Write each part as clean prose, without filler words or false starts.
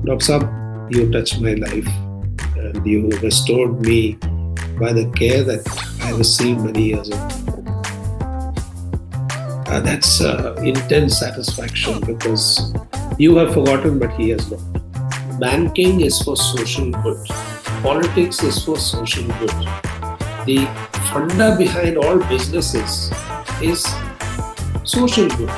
Dr. Saab, you touched my life and you restored me by the care that I received many years ago. That's intense satisfaction because you have forgotten, but he has not. Banking is for social good. Politics is for social good. The funda behind all businesses is social good.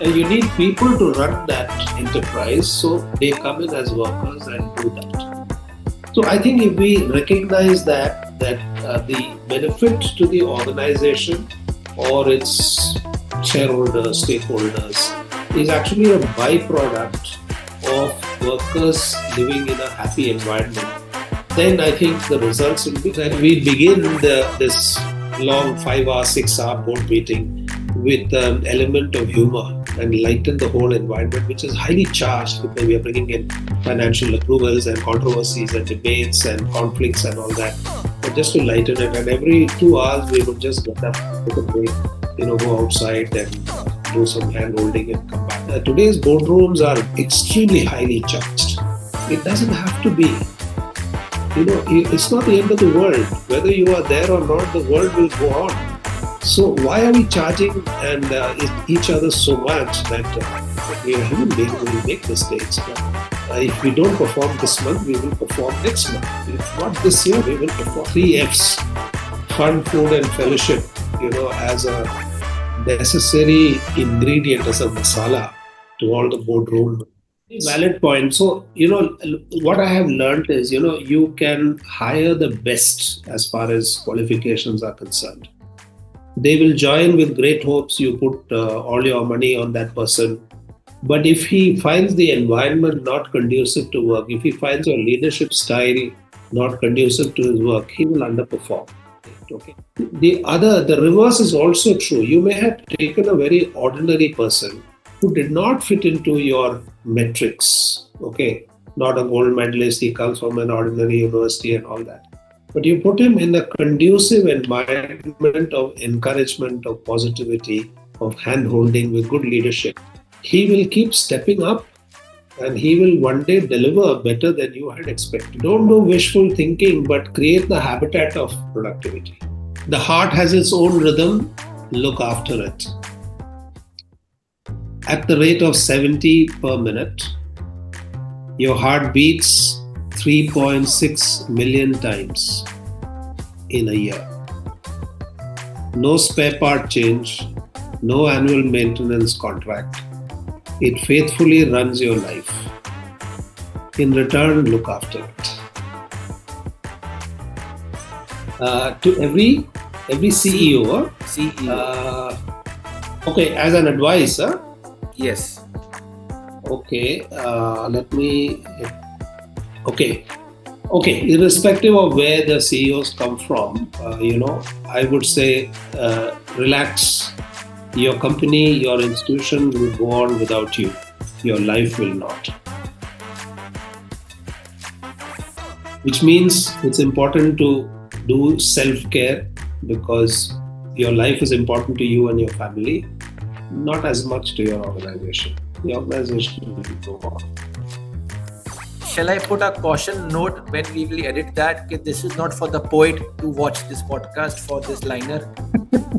And you need people to run that enterprise, so they come in as workers and do that. So I think if we recognize that the benefit to the organization or its shareholders, stakeholders, is actually a byproduct of workers living in a happy environment, then I think the results will be that we begin this long 5 hour, 6 hour board meeting with an element of humor and lighten the whole environment, which is highly charged because we are bringing in financial approvals and controversies and debates and conflicts and all that. But just to lighten it, and every 2 hours we would just get up, take a break, go outside and do some hand holding and come back. Today's boardrooms are extremely highly charged. It doesn't have to be. It's not the end of the world. Whether you are there or not, the world will go on. So why are we charging and each other so much that we are human beings, we will make mistakes. But if we don't perform this month, we will perform next month. If not this year, we will perform 3Fs: fun, food, and fellowship. As a necessary ingredient, as a masala to all the boardroom. Valid point. So, what I have learned is, you can hire the best as far as qualifications are concerned. They will join with great hopes. You put all your money on that person. But if he finds the environment not conducive to work, if he finds your leadership style not conducive to his work, he will underperform. Okay. The reverse is also true. You may have taken a very ordinary person who did not fit into your metrics. Okay. Not a gold medalist, he comes from an ordinary university and all that. But you put him in a conducive environment of encouragement, of positivity, of hand holding with good leadership. He will keep stepping up and he will one day deliver better than you had expected. Don't do wishful thinking, but create the habitat of productivity. The heart has its own rhythm, look after it. At the rate of 70 per minute, your heart beats 3.6 million times in a year. No spare part change, no annual maintenance contract. It faithfully runs your life. In return, look after it. To every CEO, okay, as an advice, Yes. Okay, let me. Okay, irrespective of where the CEOs come from, I would say relax. Your company, your institution will go on without you. Your life will not. Which means it's important to do self-care because your life is important to you and your family, not as much to your organization. The organization will go on. Shall I put a caution note when we will edit that? Okay, this is not for the poet to watch this podcast for this liner.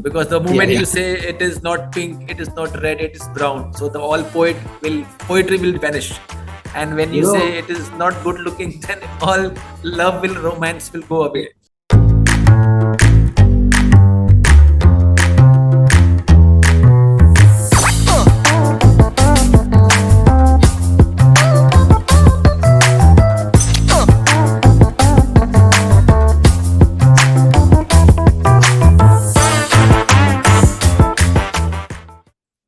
Because the moment you say it is not pink, it is not red, it is brown. So the all poetry will vanish. And when you say it is not good looking, then all romance will go away.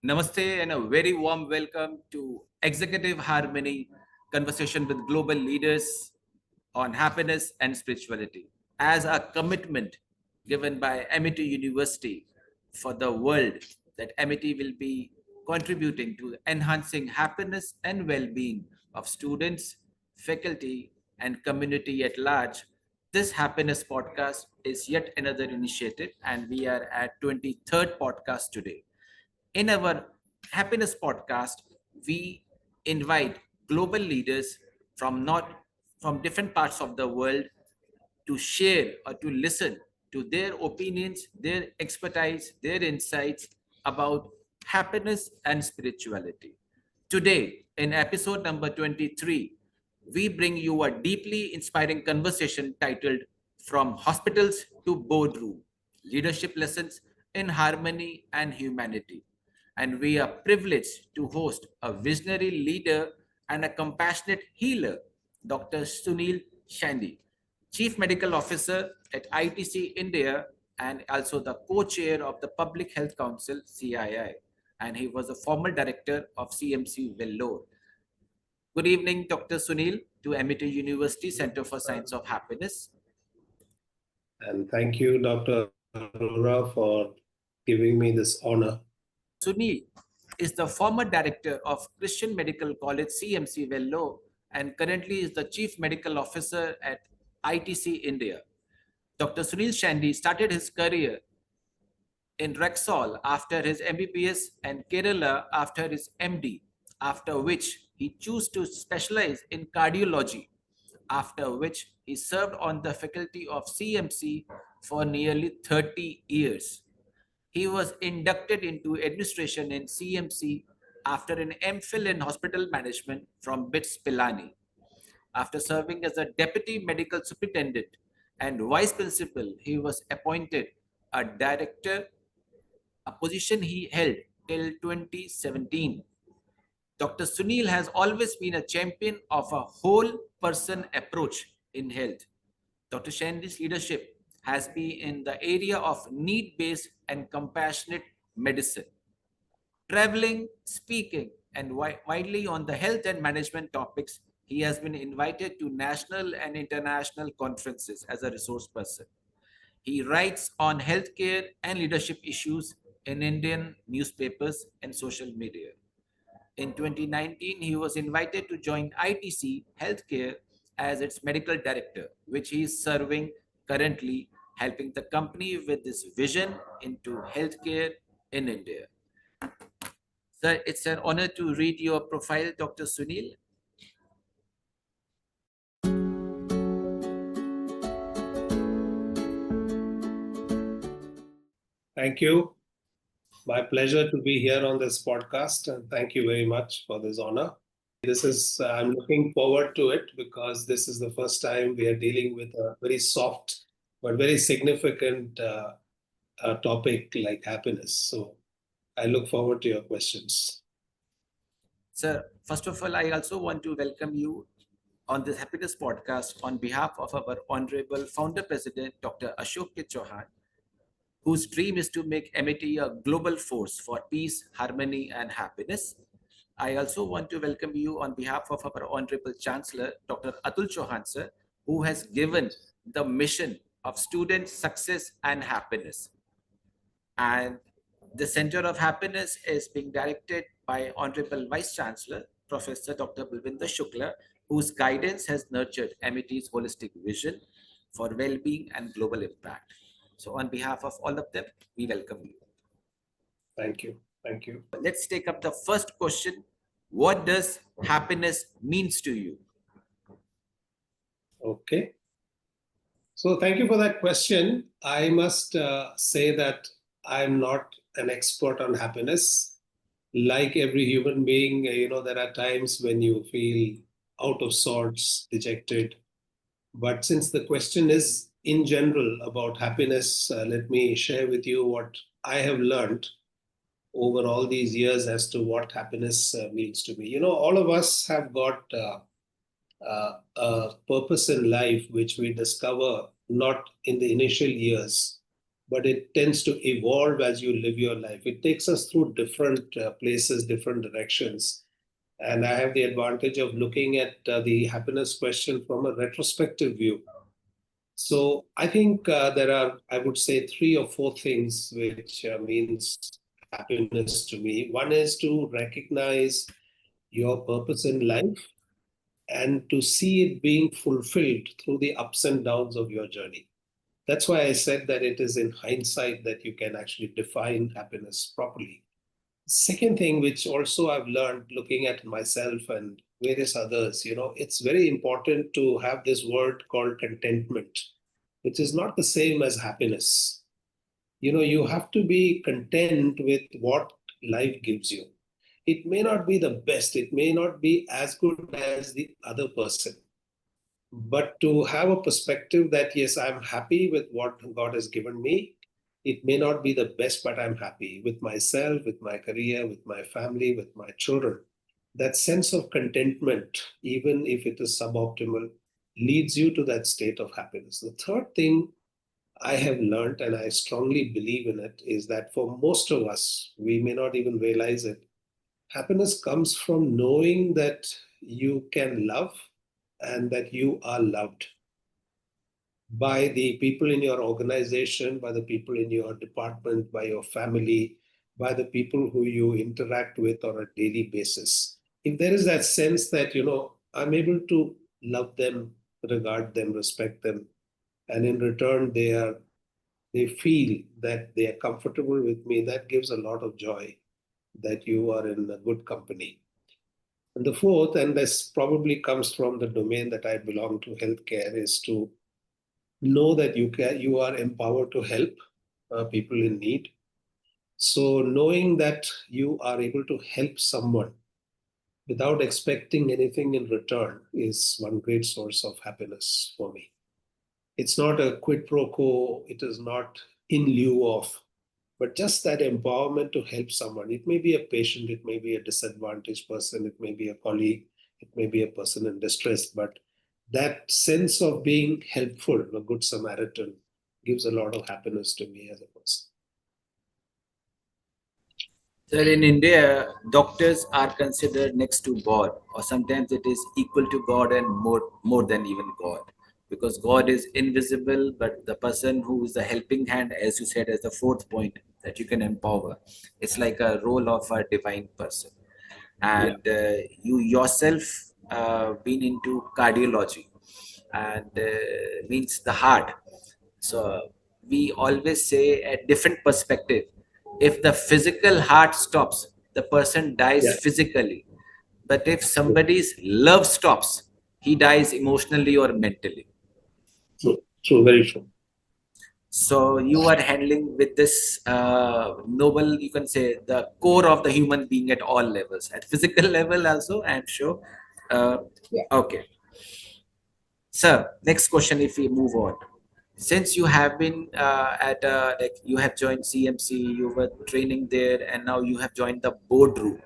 Namaste and a very warm welcome to Executive Harmony Conversation with Global Leaders on Happiness and Spirituality. As a commitment given by Amity University for the world, that Amity will be contributing to enhancing happiness and well-being of students, faculty, and community at large. This happiness podcast is yet another initiative, and we are at 23rd podcast today. In our happiness podcast, we invite global leaders from different parts of the world to share or to listen to their opinions, their expertise, their insights about happiness and spirituality. Today, in episode number 23, we bring you a deeply inspiring conversation titled From Hospitals to Boardroom: Leadership Lessons in Harmony and Humanity. And we are privileged to host a visionary leader and a compassionate healer, Dr. Sunil Chandy, Chief Medical Officer at ITC India and also the co-chair of the Public Health Council, CII. And he was a former director of CMC Vellore. Good evening, Dr. Sunil, to Amity University Center for Science of Happiness. And thank you, Dr. Arora, for giving me this honor. Sunil is the former director of Christian Medical College, CMC Vellore, and currently is the Chief Medical Officer at ITC India. Dr. Sunil Chandy started his career in Rexall after his MBBS and Kerala after his MD, after which he chose to specialize in cardiology, after which he served on the faculty of CMC for nearly 30 years. He was inducted into administration in CMC after an MPhil in hospital management from BITS Pilani. After serving as a deputy medical superintendent and vice principal, he was appointed a director, a position he held till 2017. Dr. Sunil has always been a champion of a whole person approach in health. Dr. Chandy's leadership has been in the area of need-based and compassionate medicine. Traveling, speaking, and widely on the health and management topics, he has been invited to national and international conferences as a resource person. He writes on healthcare and leadership issues in Indian newspapers and social media. In 2019, he was invited to join ITC Healthcare as its medical director, which he is serving currently, helping the company with this vision into healthcare in India. Sir, it's an honor to read your profile, Dr. Sunil. Thank you. My pleasure to be here on this podcast, and thank you very much for this honor. I'm looking forward to it because this is the first time we are dealing with a very soft but very significant topic like happiness. So I look forward to your questions. Sir, first of all, I also want to welcome you on this Happiness podcast on behalf of our Honorable Founder President, Dr. Ashok K. Chauhan, whose dream is to make Amity a global force for peace, harmony, and happiness. I also want to welcome you on behalf of our Honorable Chancellor, Dr. Atul Chauhan, sir, who has given the mission of student success and happiness. And the Center of Happiness is being directed by Honorable Vice Chancellor, Professor Dr. Balvinder Shukla, whose guidance has nurtured Amity's holistic vision for well-being and global impact. So on behalf of all of them, we welcome you. Thank you. Thank you. Let's take up the first question. What does happiness means to you? Okay. So thank you for that question. I must say that I'm not an expert on happiness. Like every human being, there are times when you feel out of sorts, dejected. But since the question is in general about happiness, let me share with you what I have learned over all these years as to what happiness means to me. All of us have got a purpose in life which we discover not in the initial years, but it tends to evolve as you live your life. It takes us through different places, different directions. And I have the advantage of looking at the happiness question from a retrospective view. So I think there are, I would say, 3 or 4 things which means happiness to me. One is to recognize your purpose in life and to see it being fulfilled through the ups and downs of your journey. That's why I said that it is in hindsight that you can actually define happiness properly. Second thing, which also I've learned looking at myself and various others, it's very important to have this word called contentment, which is not the same as happiness. You have to be content with what life gives you. It may not be the best, it may not be as good as the other person, but to have a perspective that, yes, I'm happy with what God has given me. It may not be the best, but I'm happy with myself, with my career, with my family, with my children. That sense of contentment, even if it is suboptimal, leads you to that state of happiness. The third thing I have learned, and I strongly believe in it, is that for most of us, we may not even realize it. Happiness comes from knowing that you can love and that you are loved by the people in your organization, by the people in your department, by your family, by the people who you interact with on a daily basis. If there is that sense that, I'm able to love them, regard them, respect them, and in return they feel that they are comfortable with me, that gives a lot of joy that you are in a good company. And the fourth, and this probably comes from the domain that I belong to, healthcare, is to know that you are empowered to help people in need. So knowing that you are able to help someone without expecting anything in return is one great source of happiness for me. It's not a quid pro quo, it is not in lieu of, but just that empowerment to help someone. It may be a patient, it may be a disadvantaged person, it may be a colleague, it may be a person in distress, but that sense of being helpful, a good Samaritan, gives a lot of happiness to me as a person. Sir, in India, doctors are considered next to God, or sometimes it is equal to God and more than even God, because God is invisible, but the person who is the helping hand, as you said, as the fourth point that you can empower, it's like a role of a divine person. Yeah, And you yourself been into cardiology, and means the heart. So we always say a different perspective. If the physical heart stops, the person dies yeah, physically. But if true, somebody's love stops, he dies emotionally or mentally. true, true, very true. So you are handling with this noble, you can say, the core of the human being at all levels, at physical level also, I'm sure. Uh, Yeah. okay. Sir, next question if we move on. Since you have been like you have joined CMC, you were training there, and now you have joined the boardroom.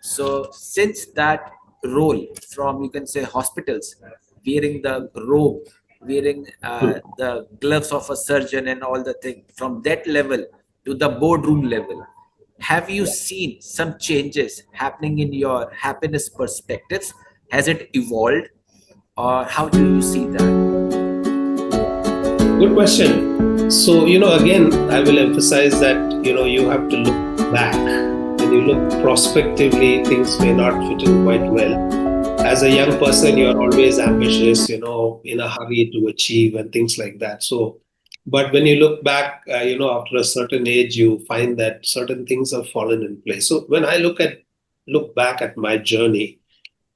So since that role from, you can say, hospitals, wearing the robe, wearing the gloves of a surgeon and all the thing, from that level to the boardroom level, have you seen some changes happening in your happiness perspectives? Has it evolved, or how do you see that? Good question. So, again, I will emphasize that, you have to look back. When you look prospectively, things may not fit in quite well. As a young person, you're always ambitious, in a hurry to achieve and things like that. So, but when you look back, after a certain age, you find that certain things have fallen in place. So when I look back at my journey,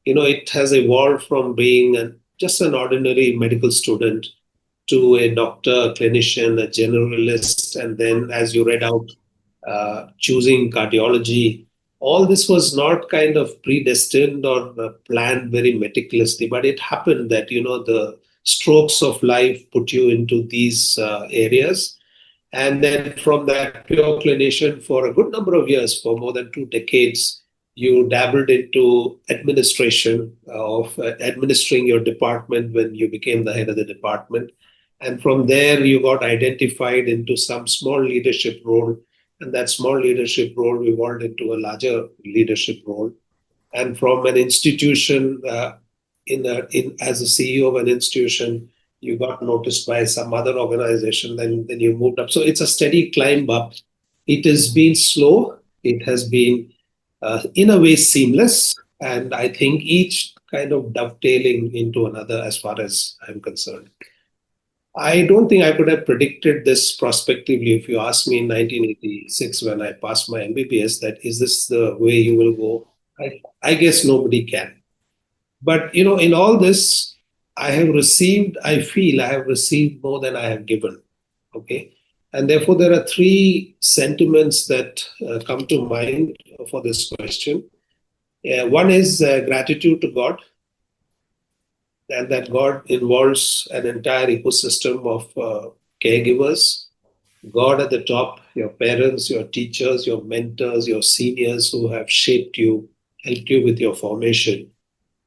it has evolved from being just an ordinary medical student to a doctor, a clinician, a generalist, and then, as you read out, choosing cardiology. All this was not kind of predestined or planned very meticulously, but it happened that, the strokes of life put you into these areas. And then from that pure clinician for a good number of years, for more than 2 decades, you dabbled into administration of administering your department when you became the head of the department. And from there, you got identified into some small leadership role. And that small leadership role evolved into a larger leadership role. And from an institution, as a CEO of an institution, you got noticed by some other organization, then you moved up. So it's a steady climb up. It has been slow. It has been, in a way, seamless. And I think each kind of dovetailing into another as far as I'm concerned. I don't think I could have predicted this prospectively if you asked me in 1986 when I passed my MBBS that is this the way you will go? I guess nobody can. But in all this, I feel I have received more than I have given. Okay. And therefore, there are three sentiments that come to mind for this question. One is gratitude to God, and that God involves an entire ecosystem of caregivers. God at the top, your parents, your teachers, your mentors, your seniors who have shaped you, helped you with your formation.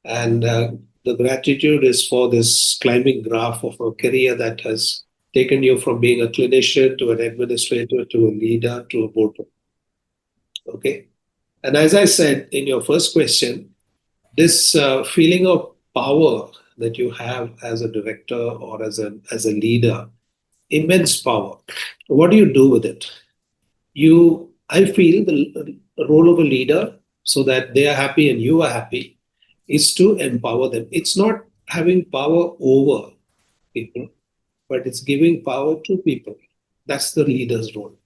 And the gratitude is for this climbing graph of a career that has taken you from being a clinician to an administrator to a leader to a boardroom. Okay. And as I said in your first question, this feeling of power that you have as a director or as a leader, immense power. What do you do with it? I feel the role of a leader, so that they are happy and you are happy, is to empower them. It's not having power over people, but it's giving power to people. That's the leader's role.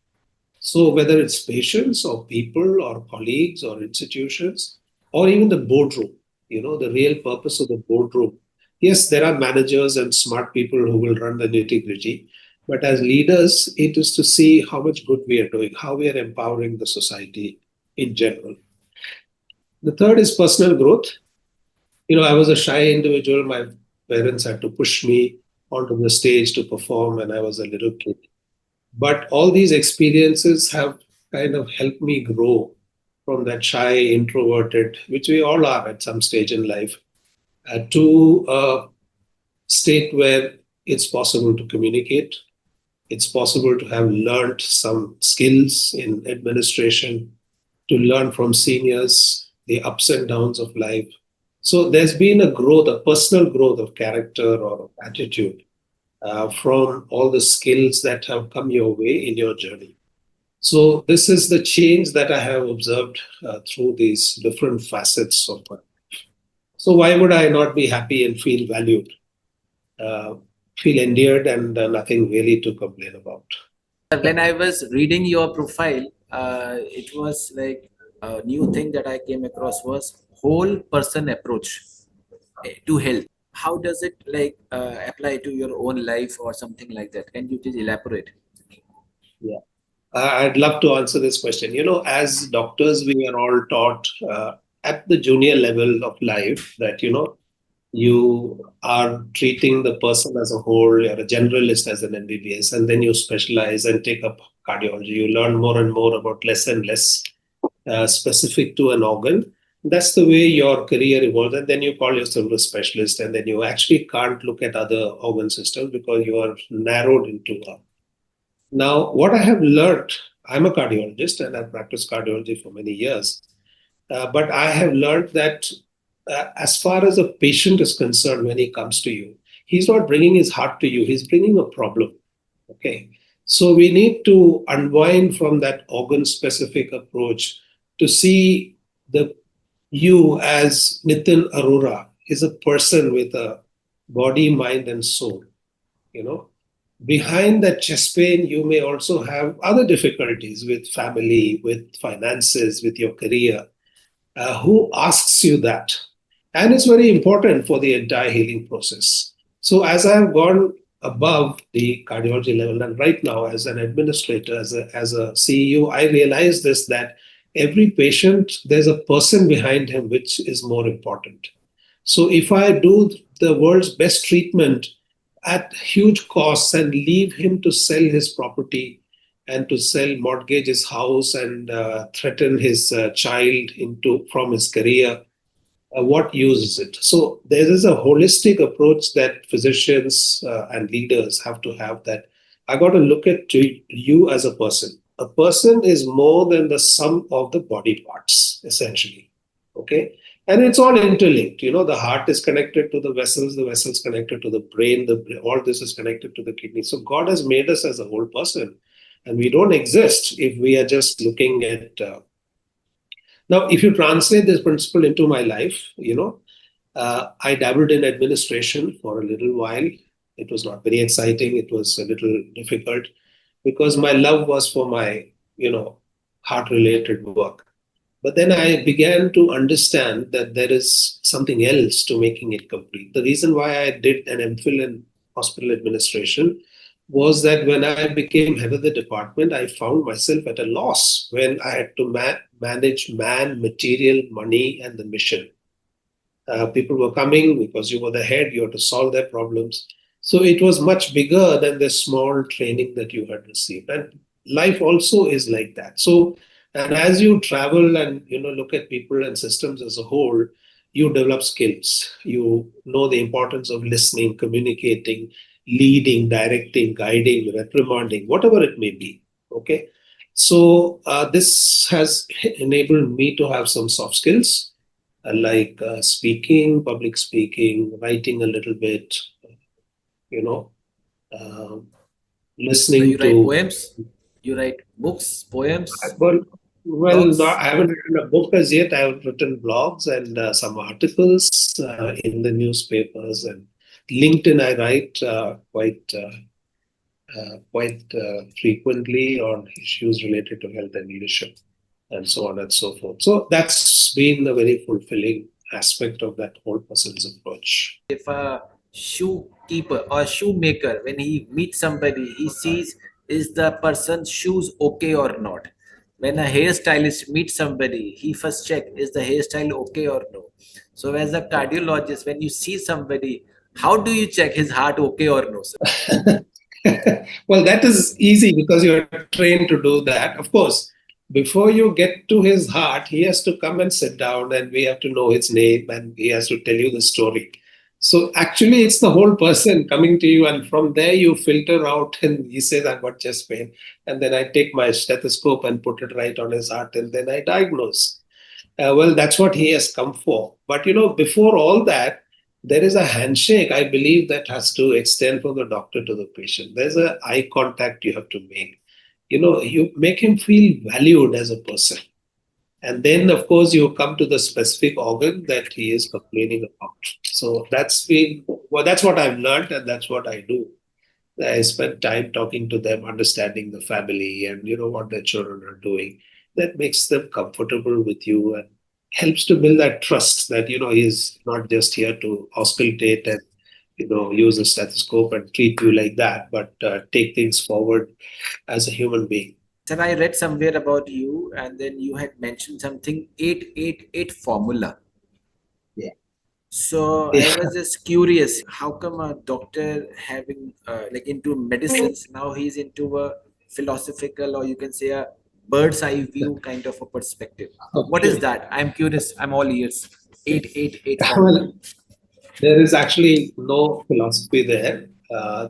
So whether it's patients or people or colleagues or institutions or even the boardroom, the real purpose of the boardroom. Yes, there are managers and smart people who will run the nitty-gritty, but as leaders, it is to see how much good we are doing, how we are empowering the society in general. The third is personal growth. I was a shy individual. My parents had to push me onto the stage to perform when I was a little kid. But all these experiences have kind of helped me grow from that shy, introverted, which we all are at some stage in life, to a state where it's possible to communicate. It's possible to have learned some skills in administration, to learn from seniors, the ups and downs of life. So there's been a growth, a personal growth of character or of attitude from all the skills that have come your way in your journey. So this is the change that I have observed through these different facets of my life. So why would I not be happy and feel valued, uh, feel endeared, and nothing really to complain about? When I was reading your profile, it was like a new thing that I came across was whole person approach to health. How does it like apply to your own life or something like that? Can you please elaborate? Yeah. I'd love to answer this question. As doctors, we are all taught at the junior level of life that, you are treating the person as a whole. You're a generalist as an MBBS, and then you specialize and take up cardiology. You learn more and more about less and less specific to an organ. That's the way your career evolves. And then you call yourself a specialist, and then you actually can't look at other organ systems because you are narrowed into one. Now, what I have learned, I'm a cardiologist and I've practiced cardiology for many years. But I have learned that as far as a patient is concerned, when he comes to you, he's not bringing his heart to you, he's bringing a problem. Okay. So we need to unwind from that organ specific approach to see the you as Nitin Arora is a person with a body, mind, and soul. You know, behind that chest pain, you may also have other difficulties with family, with finances, with your career. Who asks you that? And it's very important for the entire healing process. So, as I have gone above the cardiology level, and right now, as an administrator, as a CEO, I realize this that every patient, there's a person behind him, which is more important. So, if I do the world's best treatment at huge costs and leave him to sell his property and to sell mortgage his house and threaten his child into from his career, what use is it? So there is a holistic approach that physicians and leaders have to have, that I got to look at you as a person. A person is more than the sum of the body parts, essentially. Okay. And it's all interlinked. The heart is connected to the vessels connected to the brain, all this is connected to the kidney. So God has made us as a whole person. And we don't exist if we are just looking at now, if you translate this principle into my life, I dabbled in administration for a little while. It was not very exciting. It was a little difficult because my love was for my, heart related work. But then I began to understand that there is something else to making it complete. The reason why I did an MPhil in hospital administration was that when I became head of the department, I found myself at a loss when I had to manage man, material, money, and the mission. People were coming because you were the head, you had to solve their problems. So it was much bigger than the small training that you had received. And life also is like that. So, and as you travel and look at people and systems as a whole, you develop skills. You know the importance of listening, communicating, leading, directing, guiding, reprimanding, whatever it may be. Okay. So this has enabled me to have some soft skills like speaking, public speaking, writing a little bit, you know, uh, So you listening write to. poems, you write books, poems, Well, well, blogs. I haven't written a book as yet. I've written blogs and some articles in the newspapers and LinkedIn. I write quite frequently on issues related to health and leadership, and so on and so forth. So that's been a very fulfilling aspect of that whole person's approach. If a shoe keeper or shoemaker, when he meets somebody, he sees is the person's shoes okay or not. When a hairstylist meets somebody, he first check is the hairstyle okay or no. So as a cardiologist, when you see somebody, how do you check his heart okay or no, sir? Well, that is easy because you're trained to do that. Of course, before you get to his heart, he has to come and sit down, and we have to know his name, and he has to tell you the story. So actually, it's the whole person coming to you, and from there you filter out. And he says, "I've got chest pain," and then I take my stethoscope and put it right on his heart, and then I diagnose. Well, that's what he has come for. But before all that, there is a handshake, I believe, that has to extend from the doctor to the patient. There's a eye contact you have to make. You make him feel valued as a person. And then, of course, you come to the specific organ that he is complaining about. So that's what I've learned, and that's what I do. I spend time talking to them, understanding the family and what their children are doing. That makes them comfortable with you and helps to build that trust that he's not just here to auscultate and use a stethoscope and treat you like that, but take things forward as a human being. Sir, I read somewhere about you, and then you had mentioned something 888 formula. Yeah. So I Yeah. was just curious, how come a doctor having like into medicines now he's into a philosophical, or you can say a bird's eye view kind of a perspective? What is Okay. that? I'm curious. I'm all ears. 888 formula. Well, there is actually no philosophy there.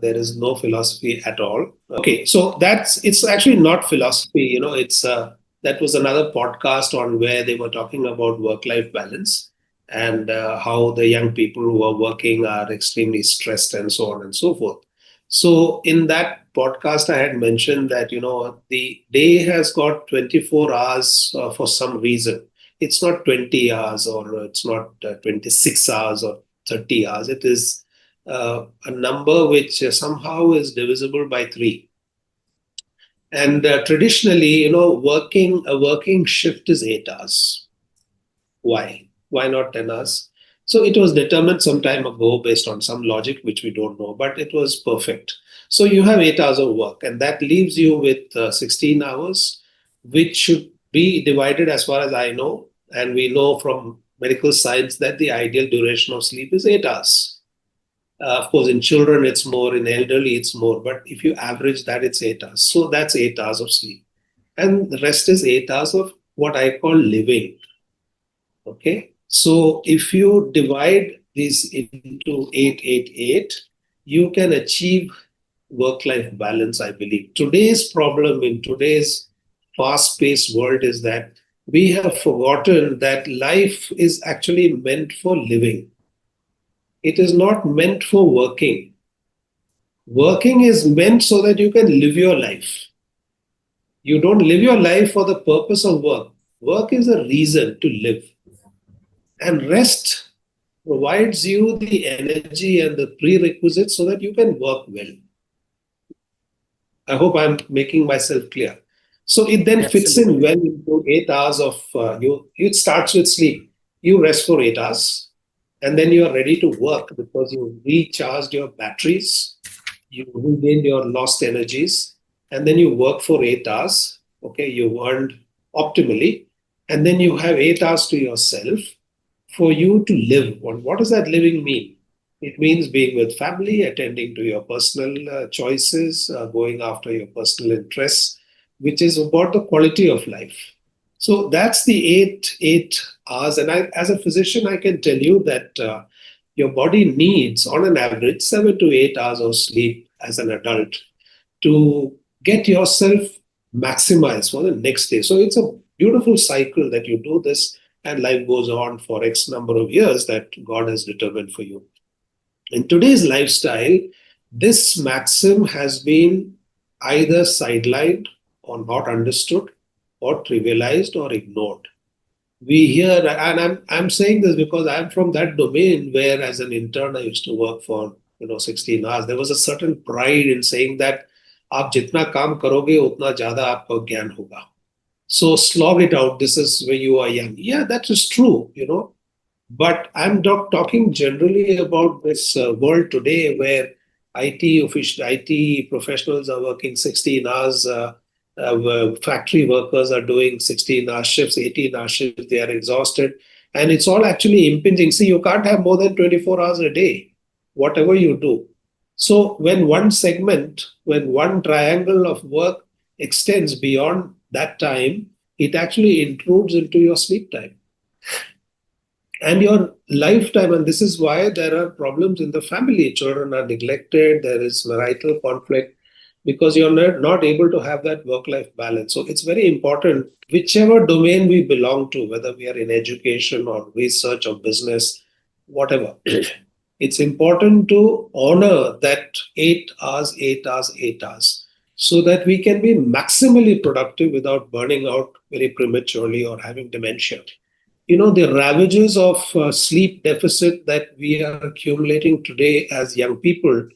There is no philosophy at all. Okay, so it's actually not philosophy. It's that was another podcast on where they were talking about work-life balance and how the young people who are working are extremely stressed and so on and so forth. So in that podcast, I had mentioned that the day has got 24 hours for some reason. It's not 20 hours or it's not 26 hours or 30 hours. It is a number which somehow is divisible by three. And traditionally, working a working shift is 8 hours. Why? Why not 10 hours? So it was determined some time ago based on some logic which we don't know, but it was perfect. So you have 8 hours of work, and that leaves you with 16 hours, which should be divided as far as I know. And we know from medical science that the ideal duration of sleep is 8 hours. Of course, in children, it's more, in elderly, it's more. But if you average that, it's 8 hours. So that's 8 hours of sleep. And the rest is 8 hours of what I call living. Okay. So if you divide this into 888, you can achieve work life balance, I believe. Today's problem in today's fast paced world is that we have forgotten that life is actually meant for living. It is not meant for working. Working is meant so that you can live your life. You don't live your life for the purpose of work. Work is a reason to live. And rest provides you the energy and the prerequisites so that you can work well. I hope I'm making myself clear. So it then fits in Absolutely. well into 8 hours of you. It starts with sleep. You rest for 8 hours, and then you are ready to work because you recharged your batteries, you regain your lost energies, and then you work for 8 hours. Okay, you earned optimally, and then you have 8 hours to yourself for you to live. What does that living mean? It means being with family, attending to your personal choices, going after your personal interests, which is about the quality of life. So that's the eight hours. And as a physician, I can tell you that your body needs, on an average, 7 to 8 hours of sleep as an adult to get yourself maximized for the next day. So it's a beautiful cycle that you do this and life goes on for X number of years that God has determined for you. In today's lifestyle, this maxim has been either sidelined or not understood or trivialized or ignored. We hear, and I'm saying this because I'm from that domain where, as an intern, I used to work for 16 hours. There was a certain pride in saying that आप जितना काम करोगे उतना ज्यादा आपको ज्ञान होगा. So slog it out. This is when you are young. Yeah, that is true. But I'm not talking generally about this world today where IT professionals are working 16 hours. Factory workers are doing 16-hour shifts, 18-hour shifts. They are exhausted. And it's all actually impinging. See, you can't have more than 24 hours a day, whatever you do. So when one triangle of work extends beyond that time, it actually intrudes into your sleep time and your lifetime. And this is why there are problems in the family. Children are neglected, there is marital conflict because you're not able to have that work life balance. So it's very important, whichever domain we belong to, whether we are in education or research or business, whatever. It's important to honor that 8 hours, 8 hours, 8 hours, so that we can be maximally productive without burning out very prematurely or having dementia. The ravages of sleep deficit that we are accumulating today as young people,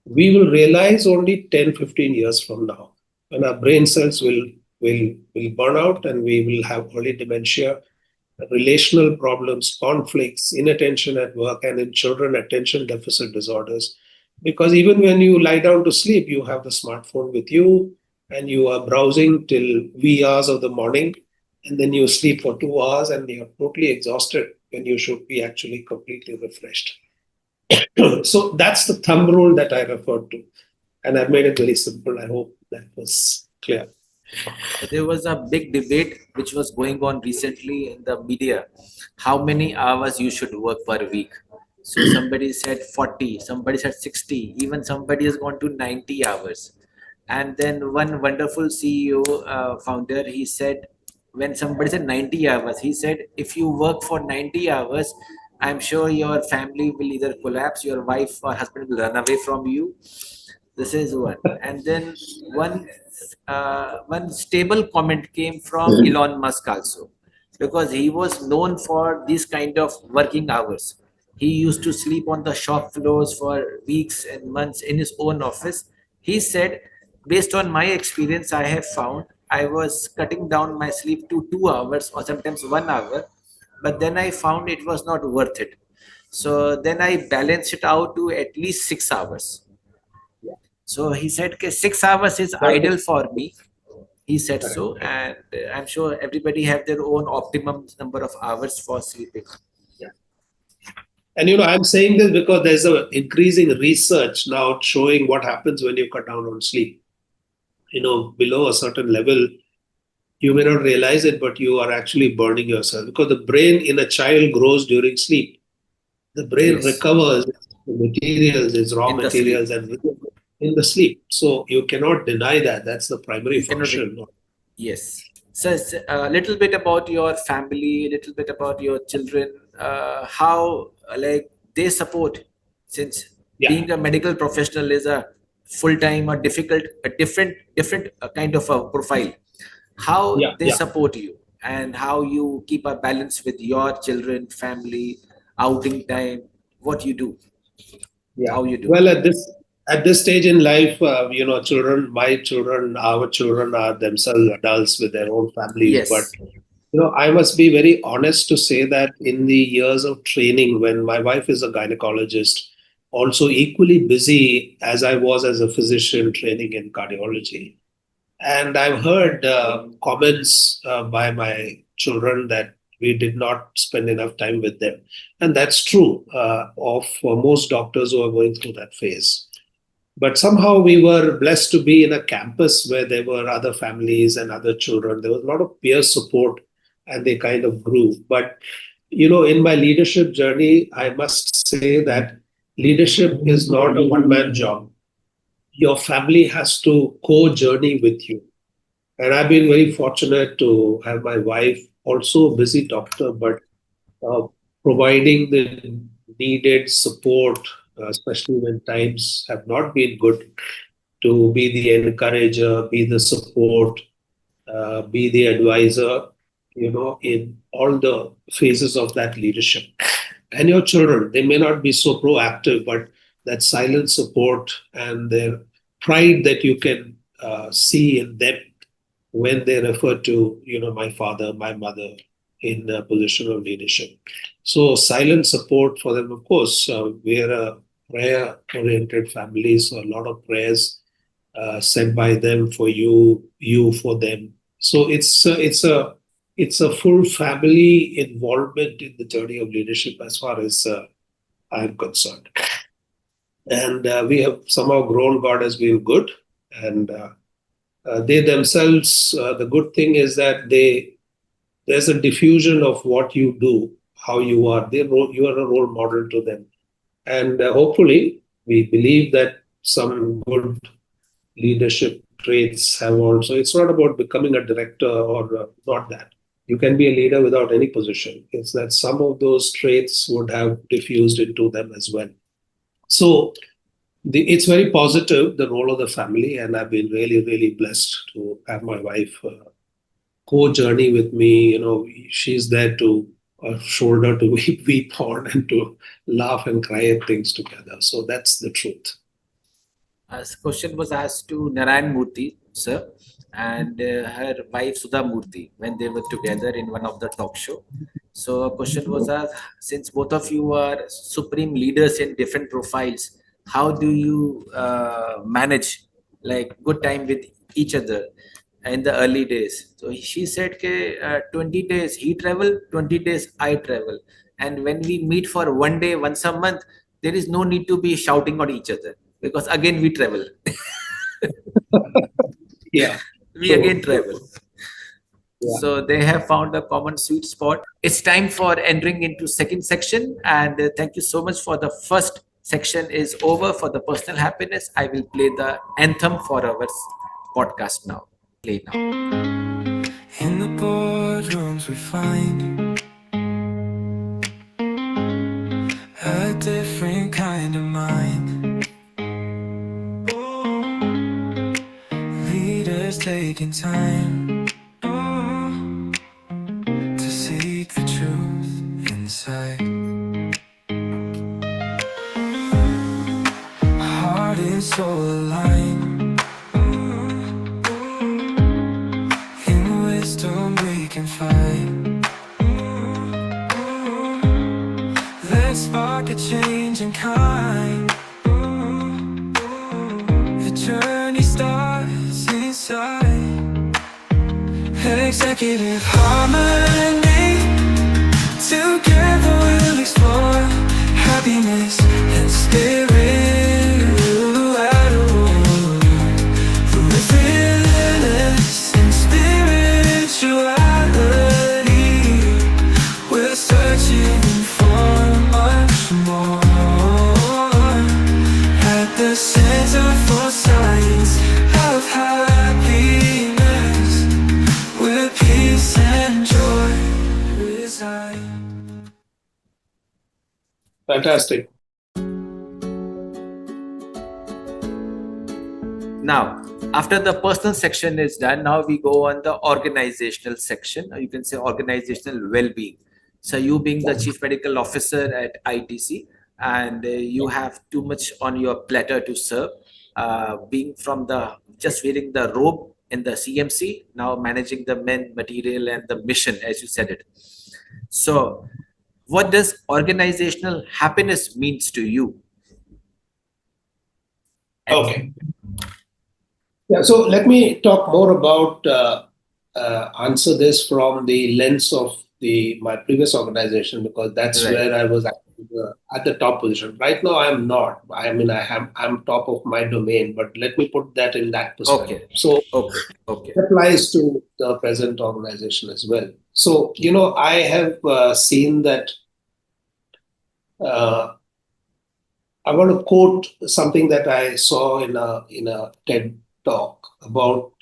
we will realize only 10, 15 years from now when our brain cells will burn out and we will have early dementia, relational problems, conflicts, inattention at work, and in children, attention deficit disorders. Because even when you lie down to sleep, you have the smartphone with you and you are browsing till wee hours of the morning, and then you sleep for 2 hours and you're totally exhausted when you should be actually completely refreshed. So that's the thumb rule that I referred to. And I've made it very simple. I hope that was clear. There was a big debate which was going on recently in the media. How many hours you should work per week? So somebody said 40, somebody said 60, even somebody has gone to 90 hours. And then one wonderful CEO founder, he said, when somebody said 90 hours, he said, if you work for 90 hours, I'm sure your family will either collapse, your wife or husband will run away from you. This is one. And then one stable comment came from Elon Musk also, because he was known for these kind of working hours. He used to sleep on the shop floors for weeks and months in his own office. He said, based on my experience, I have found I was cutting down my sleep to 2 hours or sometimes 1 hour, but then I found it was not worth it. So then I balanced it out to at least 6 hours. So he said, okay, 6 hours is ideal for me. He said so, and I'm sure everybody have their own optimum number of hours for sleeping. Yeah. And I'm saying this because there's an increasing research now showing what happens when you cut down on sleep. Below a certain level, you may not realize it, but you are actually burning yourself because the brain in a child grows during sleep. The brain recovers the materials, its raw materials, and in the sleep. So you cannot deny that. That's the primary function. Yes. So a little bit about your family, a little bit about your children, how like they support, since being a medical professional is a full-time or difficult, a different kind of a profile. How they support you and how you keep a balance with your children, family, outing time, what you do. Yeah. How you do. Well, At this stage in life, children, my children, our children are themselves adults with their own families. But Yes. I must be very honest to say that in the years of training, when my wife is a gynecologist, also equally busy as I was as a physician training in cardiology. And I've heard comments by my children that we did not spend enough time with them. And that's true of most doctors who are going through that phase. But somehow we were blessed to be in a campus where there were other families and other children. There was a lot of peer support and they kind of grew. But, in my leadership journey, I must say that leadership is not a one man job. Your family has to co journey with you. And I've been very fortunate to have my wife, also a busy doctor, but uh, providing the needed support, especially when times have not been good, to be the encourager, be the support, be the advisor, in all the phases of that leadership. And your children, they may not be so proactive, but that silent support and their pride that you can see in them when they refer to, my father, my mother in a position of leadership. So silent support for them, of course. We are a prayer-oriented family, so a lot of prayers said by them for you, you for them. So it's a full family involvement in the journey of leadership as far as I'm concerned. And we have somehow grown. God has been good, and they themselves. The good thing is that there's a diffusion of what you do, how you are. You are a role model to them, and hopefully, we believe that some good leadership traits have also. It's not about becoming a director or not that. You can be a leader without any position. It's that some of those traits would have diffused into them as well. So it's very positive, the role of the family, and I've been really, really blessed to have my wife co-journey with me. She's there to a shoulder to weep on and to laugh and cry at things together. So that's the truth. As question was asked to Narayan Murthy, sir, and her wife Sudha Murthy when they were together in one of the talk show. So a question was asked, since both of you are supreme leaders in different profiles, how do you manage like good time with each other in the early days? So she said, 20 days he travel, 20 days I travel. And when we meet for one day, once a month, there is no need to be shouting on each other because again we travel. Yeah. We again travel. Yeah. So they have found a common sweet spot. It's time for entering into second section, and thank you so much for the first section is over for the personal happiness. I will play the anthem for our podcast now. Play now. In the boardrooms we find a different kind of mind. Leaders taking time to seek the truth inside. Heart and soul aligned. In wisdom we can find. Let's spark a change in kind. The journey starts inside. Executive harmony. Together we'll explore happiness and spirit. Within us in spirituality, we're searching for much more. At the Center for Science of Happiness, where peace and joy reside. Fantastic. Now, after the personal section is done, now we go on the organizational section, or you can say organizational well-being. So you being the Chief Medical Officer at ITC, and you have too much on your platter to serve. Being from the just wearing the robe in the CMC, now managing the men, material, and the mission, as you said it. So, what does organizational happiness means to you? Okay. Yeah, so let me talk more about answer this from the lens of my previous organization, because that's Right. where I was at the top position. Right now, I am not. I mean, I'm top of my domain, but let me put that in that perspective. Okay. So Okay. Okay. it applies to the present organization as well. So I have seen that. Uh, I want to quote something that I saw in a TED talk about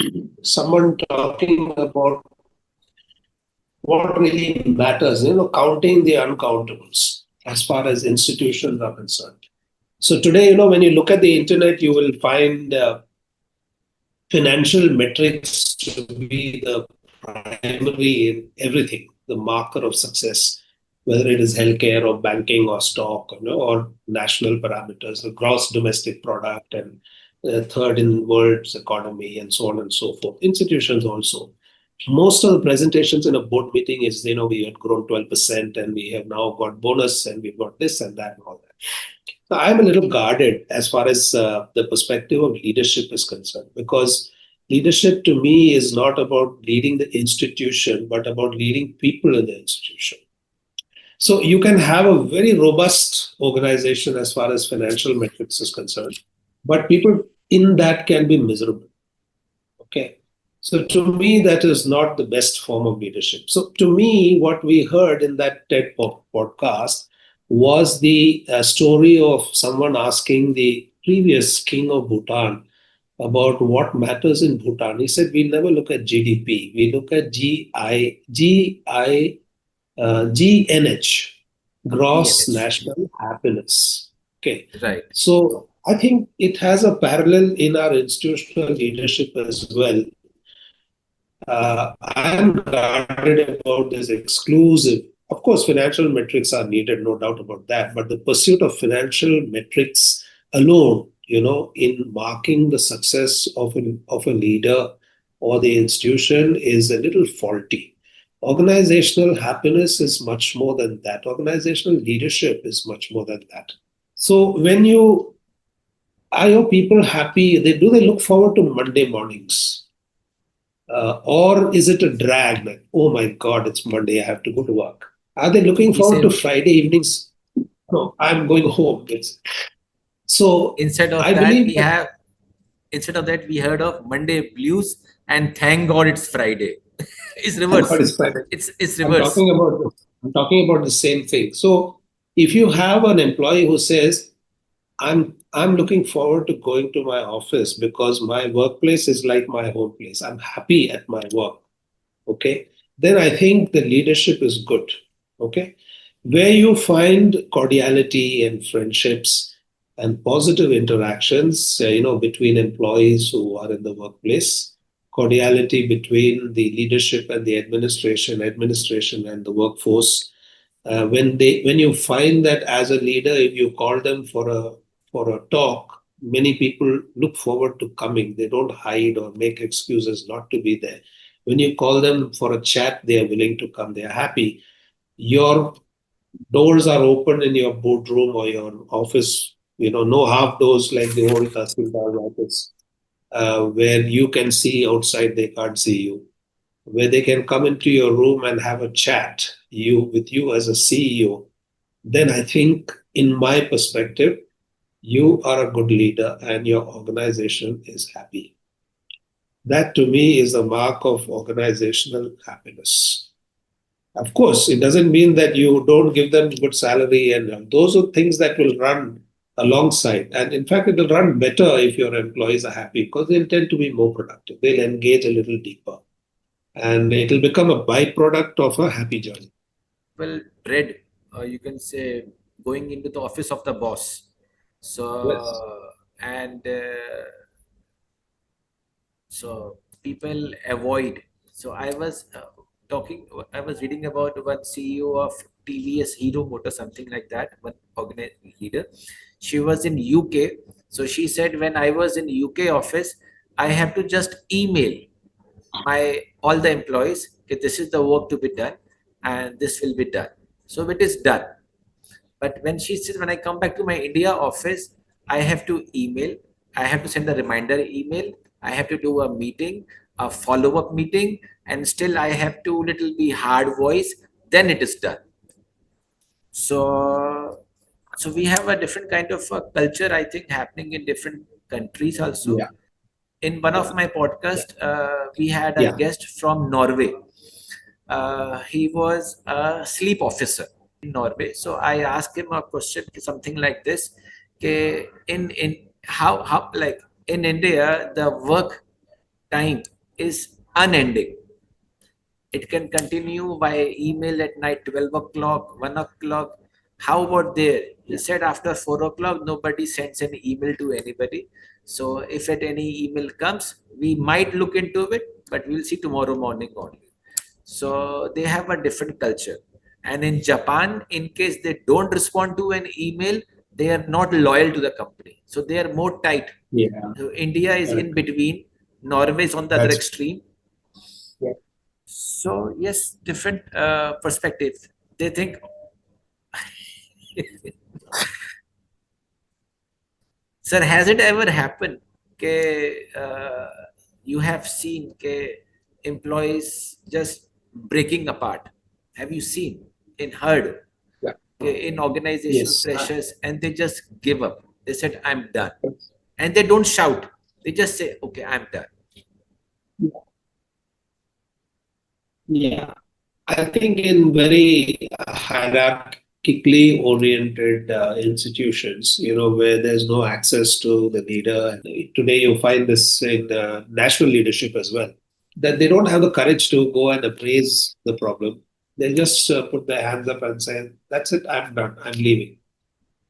someone talking about what really matters, counting the uncountables as far as institutions are concerned. So today, when you look at the internet, you will find financial metrics to be the primary in everything, the marker of success, whether it is healthcare or banking or stock, or national parameters, the gross domestic product, and third in world's economy, and so on and so forth. Institutions also. Most of the presentations in a board meeting is, we had grown 12% and we have now got bonus and we've got this and that and all that. So I'm a little guarded as far as the perspective of leadership is concerned, because leadership to me is not about leading the institution, but about leading people in the institution. So you can have a very robust organization as far as financial metrics is concerned, but people in that can be miserable. Okay. So to me, that is not the best form of leadership. So to me, what we heard in that TED podcast was the story of someone asking the previous king of Bhutan about what matters in Bhutan. He said, we never look at GDP. We look at GNH, gross GNH. national happiness. Okay. Right. So I think it has a parallel in our institutional leadership as well. I am guarded about this exclusive. Of course, financial metrics are needed, no doubt about that. But the pursuit of financial metrics alone, in marking the success of a leader or the institution is a little faulty. Organizational happiness is much more than that. Organizational leadership is much more than that. So when are your people happy? They look forward to Monday mornings? Or is it a drag? Like, oh my God, it's Monday, I have to go to work. Are they looking We forward say to Friday evenings? No, I'm going home. So instead of I that, believe that instead of that, we heard of Monday blues, and thank God it's Friday. It's God reverse. is Friday. It's I'm reverse. talking about this. I'm talking about the same thing. So if you have an employee who says, I'm looking forward to going to my office because my workplace is like my home place. I'm happy at my work. Okay, then I think the leadership is good. Okay, where you find cordiality and friendships and positive interactions, between employees who are in the workplace, cordiality between the leadership and the administration and the workforce. When you find that as a leader, if you call them for a talk, many people look forward to coming. They don't hide or make excuses not to be there. When you call them for a chat, they are willing to come. They are happy. Your doors are open in your boardroom or your office. No half doors like the old Tahsildar office, where you can see outside, they can't see you. Where they can come into your room and have a chat with you as a CEO. Then I think, in my perspective, you are a good leader and your organization is happy. That to me is the mark of organizational happiness. Of course, it doesn't mean that you don't give them good salary, and those are things that will run alongside. And in fact, it will run better if your employees are happy, because they'll tend to be more productive. They'll engage a little deeper, and it will become a byproduct of a happy journey. Well, dread, you can say, going into the office of the boss. Yes. So, and so people avoid. So I was reading about one CEO of TVS Hero Motor, something like that, one leader. She was in UK. So she said, when I was in UK office, I have to just email all the employees, okay, this is the work to be done and this will be done. So it is done. But when she says, when I come back to my India office, I have to email, I have to send a reminder email, I have to do a meeting, a follow-up meeting, and still I have to little be hard voice, then it is done. So we have a different kind of a culture, I think, happening in different countries also. Yeah. In one of my podcasts, we had a guest from Norway. He was a sleep officer in Norway. So I asked him a question, something like this: in how like in India the work time is unending. It can continue by email at night, 12 o'clock, 1 o'clock. How about there? He said after 4 o'clock, nobody sends an email to anybody. So if at any email comes, we might look into it, but we'll see tomorrow morning only. So they have a different culture. And in Japan, in case they don't respond to an email, they are not loyal to the company. So they are more tight. Yeah. So India is in between. Norway is on the other extreme. Yeah. So yes, different perspective. They think. Sir, has it ever happened you have seen employees just breaking apart? Have you seen heard in organizational pressures, and they just give up? They said, I'm done. And they don't shout. They just say, okay, I'm done. Yeah. I think in very hierarchically oriented institutions, where there's no access to the leader. And today you find this in national leadership as well, that they don't have the courage to go and appraise the problem. They just put their hands up and say, that's it, I'm done, I'm leaving.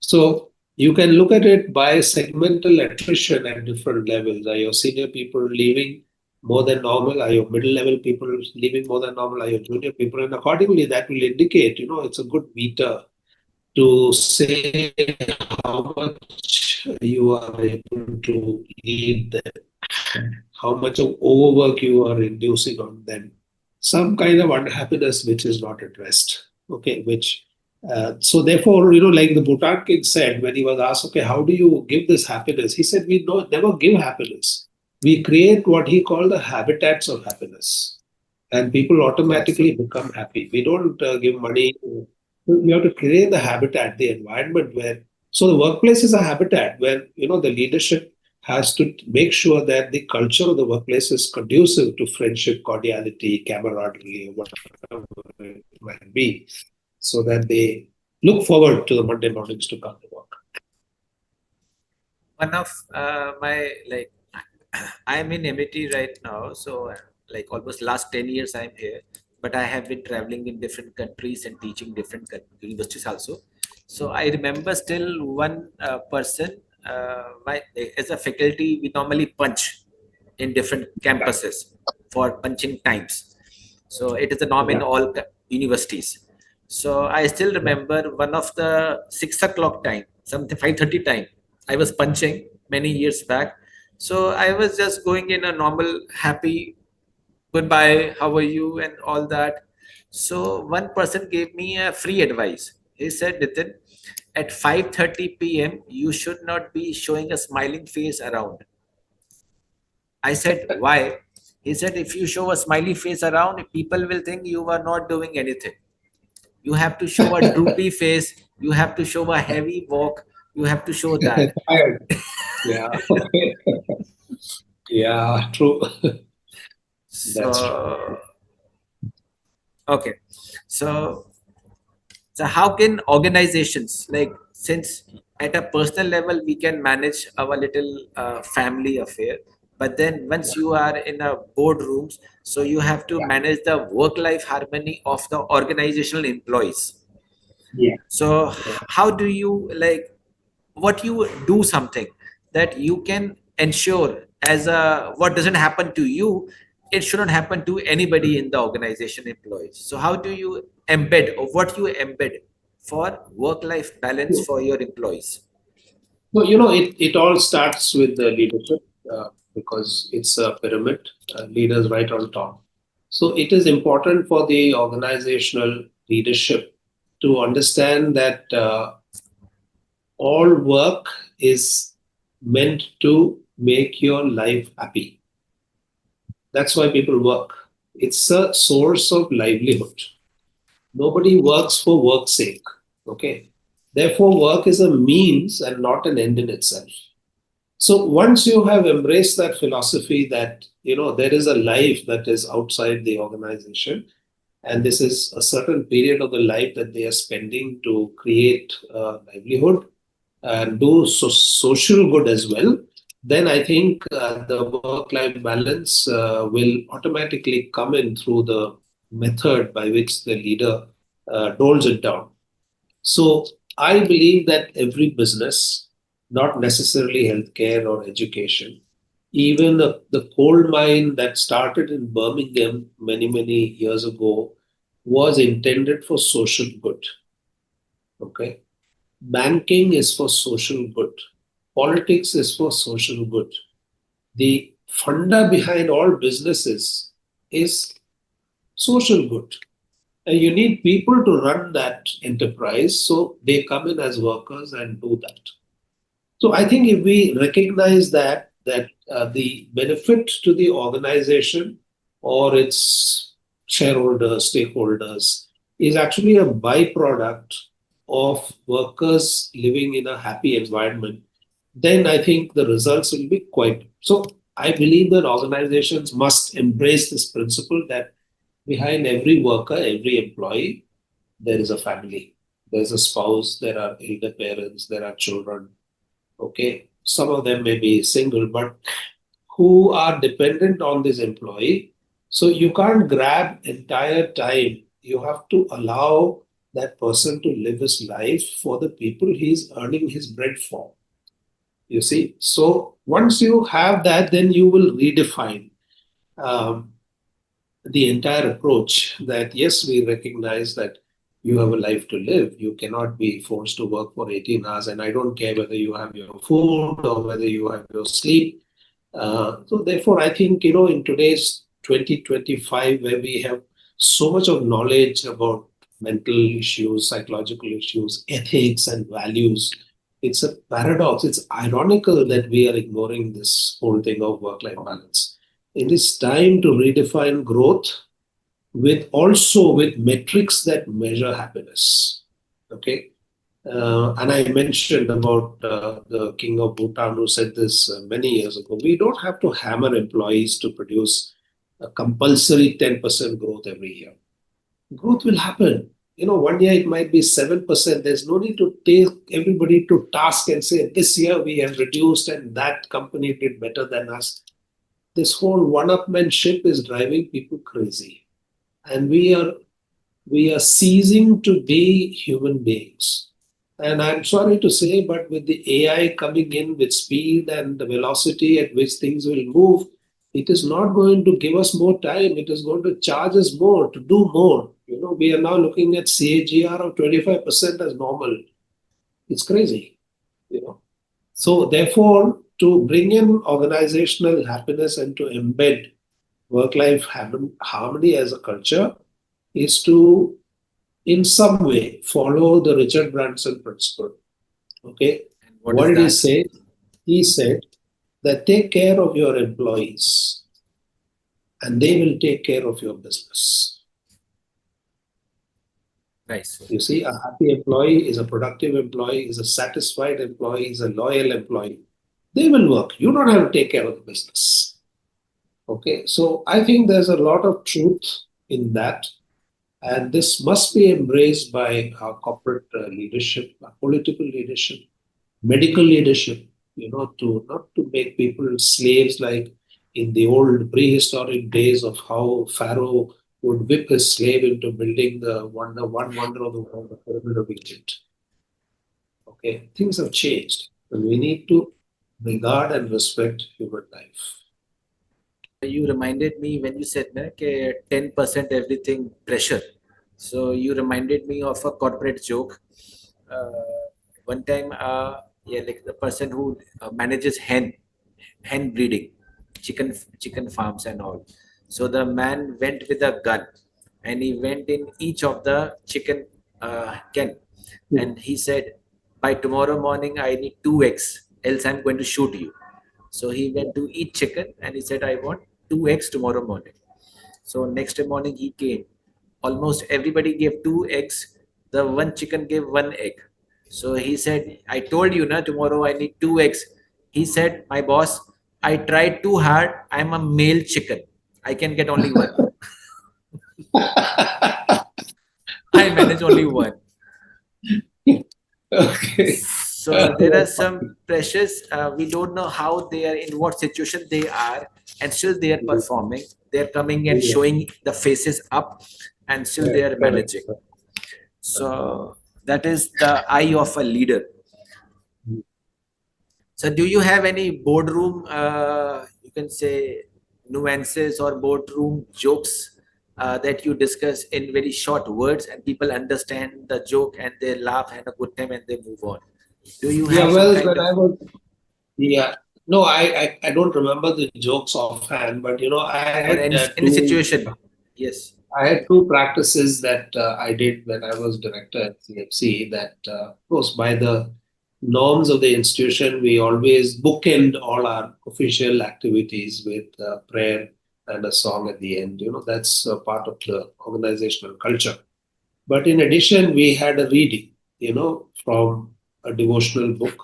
So you can look at it by segmental attrition at different levels. Are your senior people leaving more than normal? Are your middle level people leaving more than normal? Are your junior people? And accordingly, that will indicate, it's a good meter to say how much you are able to lead them, how much of overwork you are inducing on them, some kind of unhappiness which is not addressed. Okay, so therefore, like the Bhutan king said when he was asked, okay, how do you give this happiness? He said, we never give happiness. We create what he called the habitats of happiness. And people automatically become happy. We don't give money. You have to create the habitat, the environment where. So the workplace is a habitat where, the leadership has to make sure that the culture of the workplace is conducive to friendship, cordiality, camaraderie, whatever it might be, so that they look forward to the Monday mornings to come to work. One of I'm in Amity right now, so almost last 10 years I'm here, but I have been traveling in different countries and teaching different universities also. So I remember still one person, as a faculty, we normally punch in different campuses for punching times. So it is a norm in all universities. So I still remember one of the 6 o'clock time, something 5:30 time, I was punching many years back. So I was just going in a normal, happy, goodbye, how are you, and all that. So one person gave me a free advice. He said, Nitin, at 5:30 p.m., you should not be showing a smiling face around. I said, why? He said, if you show a smiley face around, people will think you are not doing anything. You have to show a droopy face. You have to show a heavy walk. You have to show that. Yeah. Yeah, true. That's true. Okay. So how can organizations, since at a personal level, we can manage our little family affair, but then once you are in a boardrooms, so you have to manage the work-life harmony of the organizational employees. Yeah. So how do you what you do something that you can ensure as what doesn't happen to you, it shouldn't happen to anybody in the organization employees. So how do you embed, or what you embed for work-life balance for your employees? So, it all starts with the leadership because it's a pyramid, leaders right on top. So, it is important for the organizational leadership to understand that all work is meant to make your life happy. That's why people work. It's a source of livelihood. Nobody works for work's sake. Okay. Therefore, work is a means and not an end in itself. So once you have embraced that philosophy that there is a life that is outside the organization, and this is a certain period of the life that they are spending to create livelihood and do social good as well, then I think the work-life balance will automatically come in through the method by which the leader doles it down. So I believe that every business, not necessarily healthcare or education, even the coal mine that started in Birmingham many, many years ago was intended for social good. Okay. Banking is for social good. Politics is for social good. The funda behind all businesses is social good. And you need people to run that enterprise, so they come in as workers and do that. So I think if we recognize that the benefit to the organization or its shareholders, stakeholders, is actually a byproduct of workers living in a happy environment, then I think the results will be quite. So I believe that organizations must embrace this principle that behind every worker, every employee, there is a family. There's a spouse, there are elder parents, there are children. Okay. Some of them may be single, but who are dependent on this employee. So you can't grab entire time. You have to allow that person to live his life for the people he's earning his bread for. You see, so once you have that, then you will redefine um, the entire approach that yes, we recognize that you have a life to live. You cannot be forced to work for 18 hours, and I don't care whether you have your food or whether you have your sleep. So therefore, I think in today's 2025, where we have so much of knowledge about mental issues, psychological issues, ethics, and values, it's a paradox. It's ironical that we are ignoring this whole thing of work-life balance. It is time to redefine growth with metrics that measure happiness. Okay. And I mentioned about the king of Bhutan who said this many years ago. We don't have to hammer employees to produce a compulsory 10% growth every year. Growth will happen. One year it might be 7%. There's no need to take everybody to task and say, this year we have reduced and that company did better than us. This whole one-upmanship is driving people crazy. And we are ceasing to be human beings. And I'm sorry to say, but with the AI coming in with speed and the velocity at which things will move, it is not going to give us more time. It is going to charge us more to do more. We are now looking at CAGR of 25% as normal. It's crazy. So therefore, to bring in organizational happiness and to embed work-life harmony as a culture is to, in some way, follow the Richard Branson principle. Okay. And What is did he that? say? He said that take care of your employees and they will take care of your business. Nice. You see, a happy employee is a productive employee, is a satisfied employee, is a loyal employee. They will work. You don't have to take care of the business. Okay. So I think there's a lot of truth in that. And this must be embraced by our corporate leadership, our political leadership, medical leadership, to not to make people slaves like in the old prehistoric days of how Pharaoh would whip his slave into building the one wonder of the world, the pyramid of Egypt. Okay, things have changed, and we need to regard and respect human life. You reminded me when you said na, 10% everything pressure. So you reminded me of a corporate joke. Uh, One time, yeah, like the person who manages hen breeding, chicken farms and all. So the man went with a gun, and he went in each of the chicken ken, and he said, "By tomorrow morning, I need 2 eggs, else I'm going to shoot you." So he went to eat chicken, and he said, "I want 2 eggs tomorrow morning." So next morning he came. Almost everybody gave 2 eggs. The one chicken gave 1 egg. So he said, "I told you, na, tomorrow I need 2 eggs." He said, "My boss, I tried too hard. I'm a male chicken. I can get only one. I manage only one." Okay. So there are some pressures. We don't know how they are, in what situation they are, and still they are performing. They're coming and Yeah. showing the faces up, and still they are Correct. managing. So that is the eye of a leader. So do you have any boardroom, you can say, nuances or boardroom jokes that you discuss in very short words, and people understand the joke and they laugh and a good time and they move on? Do you Yeah, have some well, kind when of? I was, yeah, no, I don't remember the jokes offhand, but I Or had any situation? Yes. I had two practices that I did when I was director at CFC. That, of course, by the norms of the institution, we always bookend all our official activities with prayer and a song at the end. That's part of the organizational culture. But in addition, we had a reading, from a devotional book.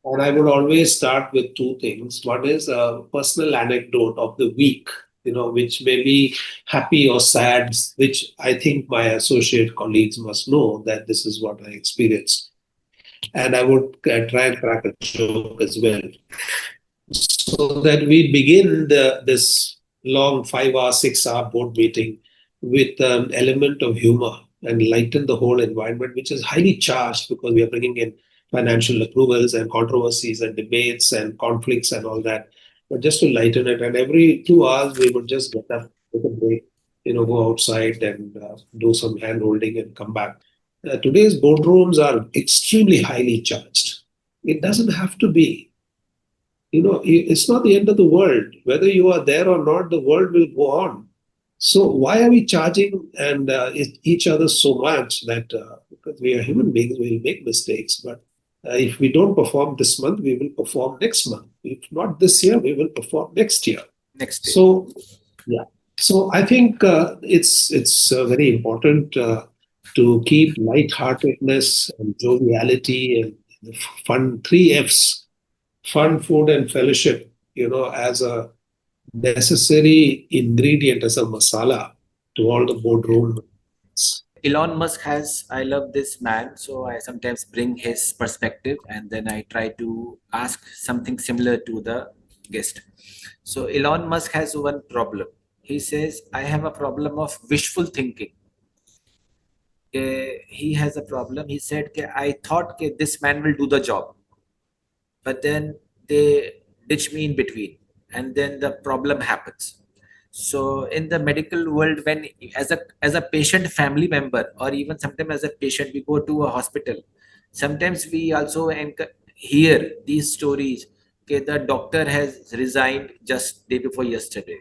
And I would always start with two things. One is a personal anecdote of the week, which may be happy or sad, which I think my associate colleagues must know that this is what I experienced. And I would try and crack a joke as well, so that we begin this long 5 hour, 6 hour board meeting with an element of humor and lighten the whole environment, which is highly charged because we are bringing in financial approvals and controversies and debates and conflicts and all that. But just to lighten it, and every 2 hours we would just get up, take a break, go outside and do some hand holding and come back. Today's boardrooms are extremely highly charged. It doesn't have to be. It's not the end of the world. Whether you are there or not, the world will go on. So why are we charging and each other so much that because we are human beings, we will make mistakes. But if we don't perform this month, we will perform next month. If not this year, we will perform next year. Next day. So yeah. So I think it's very important to keep lightheartedness and joviality and the fun, 3 Fs: fun, food, and fellowship, as a necessary ingredient, as a masala to all the boardroom. Elon Musk has, I love this man, so I sometimes bring his perspective and then I try to ask something similar to the guest. So Elon Musk has one problem. He says, "I have a problem of wishful thinking." He has a problem. He said, "I thought this man will do the job, but then they ditch me in between, and then the problem happens." So in the medical world, when as a patient family member, or even sometimes as a patient, we go to a hospital, sometimes we also hear these stories. Okay, the doctor has resigned just day before yesterday,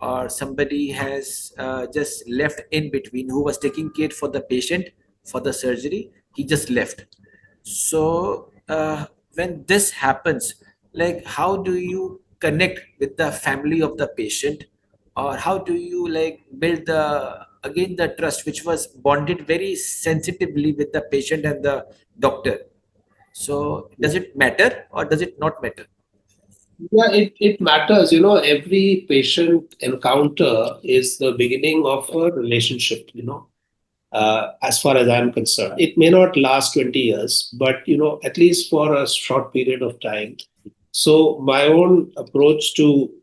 or somebody has just left in between, who was taking care for the patient for the surgery, he just left. So when this happens, like, how do you connect with the family of the patient, or how do you like build the again the trust which was bonded very sensitively with the patient and the doctor? So does it matter or does it not matter? Yeah, it matters. Every patient encounter is the beginning of a relationship, as far as I'm concerned. It may not last 20 years, but, at least for a short period of time. So my own approach to,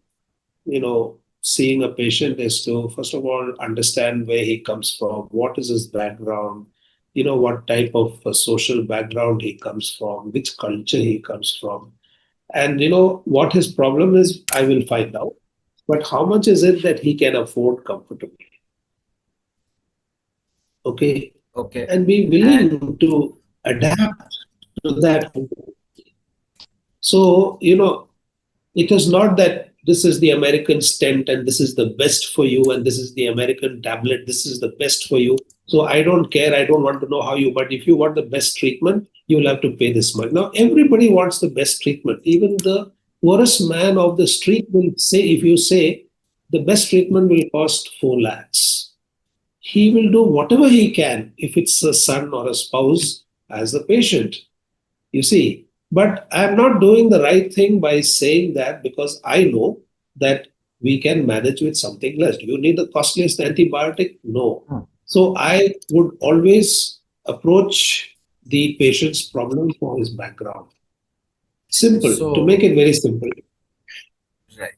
seeing a patient is to, first of all, understand where he comes from, what is his background, what type of social background he comes from, which culture he comes from. And, what his problem is, I will find out. But how much is it that he can afford comfortably? Okay. Okay. And be willing to adapt to that. So, it is not that this is the American stent and this is the best for you, and this is the American tablet, this is the best for you. So I don't care, I don't want to know how you, but if you want the best treatment, you'll have to pay this much. Now, everybody wants the best treatment. Even the poorest man of the street will say, if you say the best treatment will cost 4 lakhs, he will do whatever he can if it's a son or a spouse as the patient. You see, but I'm not doing the right thing by saying that, because I know that we can manage with something less. Do you need the costliest antibiotic? No. So I would always approach the patient's problem for his background. Simple, to make it very simple. Right.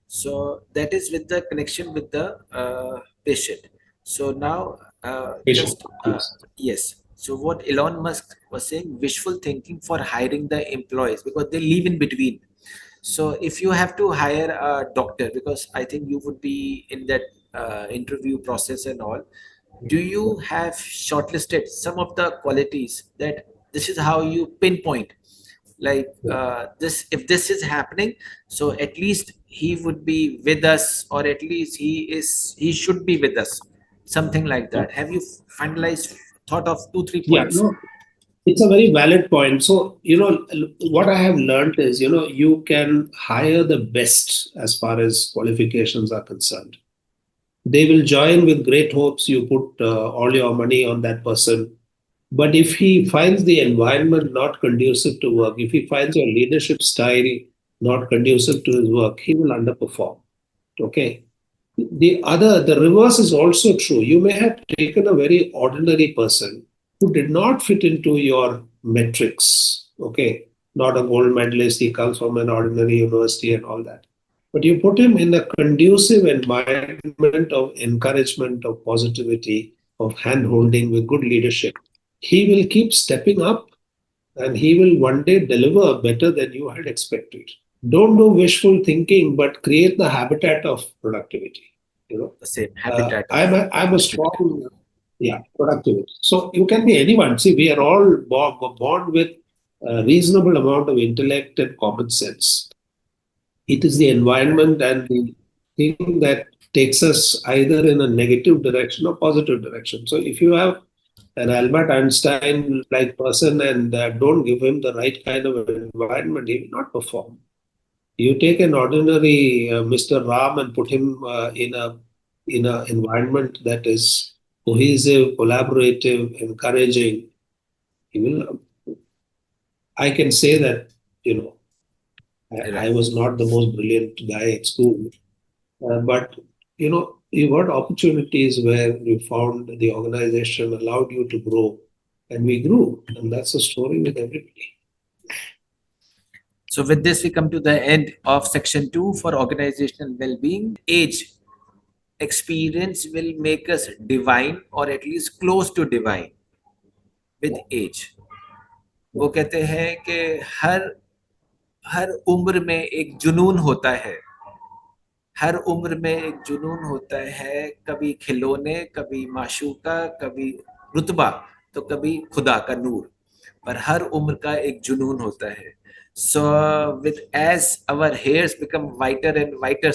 So that is with the connection with the patient. So now, Patient, yes. So what Elon Musk was saying, wishful thinking for hiring the employees, because they live in between. So if you have to hire a doctor, because I think you would be in that interview process and all, do you have shortlisted some of the qualities that this is how you pinpoint, like this, if this is happening, so at least he would be with us, or at least he should be with us, something like that. Have you finalized, thought of 2-3 Yeah, points? no, it's a very valid point. So, what I have learned is, you can hire the best as far as qualifications are concerned. They will join with great hopes. You put all your money on that person. But if he finds the environment not conducive to work, if he finds your leadership style not conducive to his work, he will underperform. Okay. The reverse is also true. You may have taken a very ordinary person who did not fit into your metrics. Okay. Not a gold medalist, he comes from an ordinary university and all that. But you put him in a conducive environment of encouragement, of positivity, of hand holding with good leadership. He will keep stepping up, and he will one day deliver better than you had expected. Don't do wishful thinking, but create the habitat of productivity. The same habitat of I'm a strong, productivity. So you can be anyone. See, we are all born with a reasonable amount of intellect and common sense. It is the environment and the thing that takes us either in a negative direction or positive direction. So if you have an Albert Einstein like person and don't give him the right kind of environment, he will not perform. You take an ordinary Mr. Ram and put him in a environment that is cohesive, collaborative, encouraging. He will. I can say that I was not the most brilliant guy at school, but you got opportunities where you found the organization allowed you to grow, and we grew, and that's the story with everybody. So with this, we come to the end of section 2 for organizational well-being. Age, experience will make us divine, or at least close to divine with age. वो कहते हैं कि हर हर उम्र में एक जुनून होता है, हर उम्र में एक जुनून होता है, कभी खिलौने, कभी माशूका, कभी रुतबा, तो कभी खुदा का नूर, पर हर उम्र का एक जुनून होता है. So with as our hairs become whiter and whiter,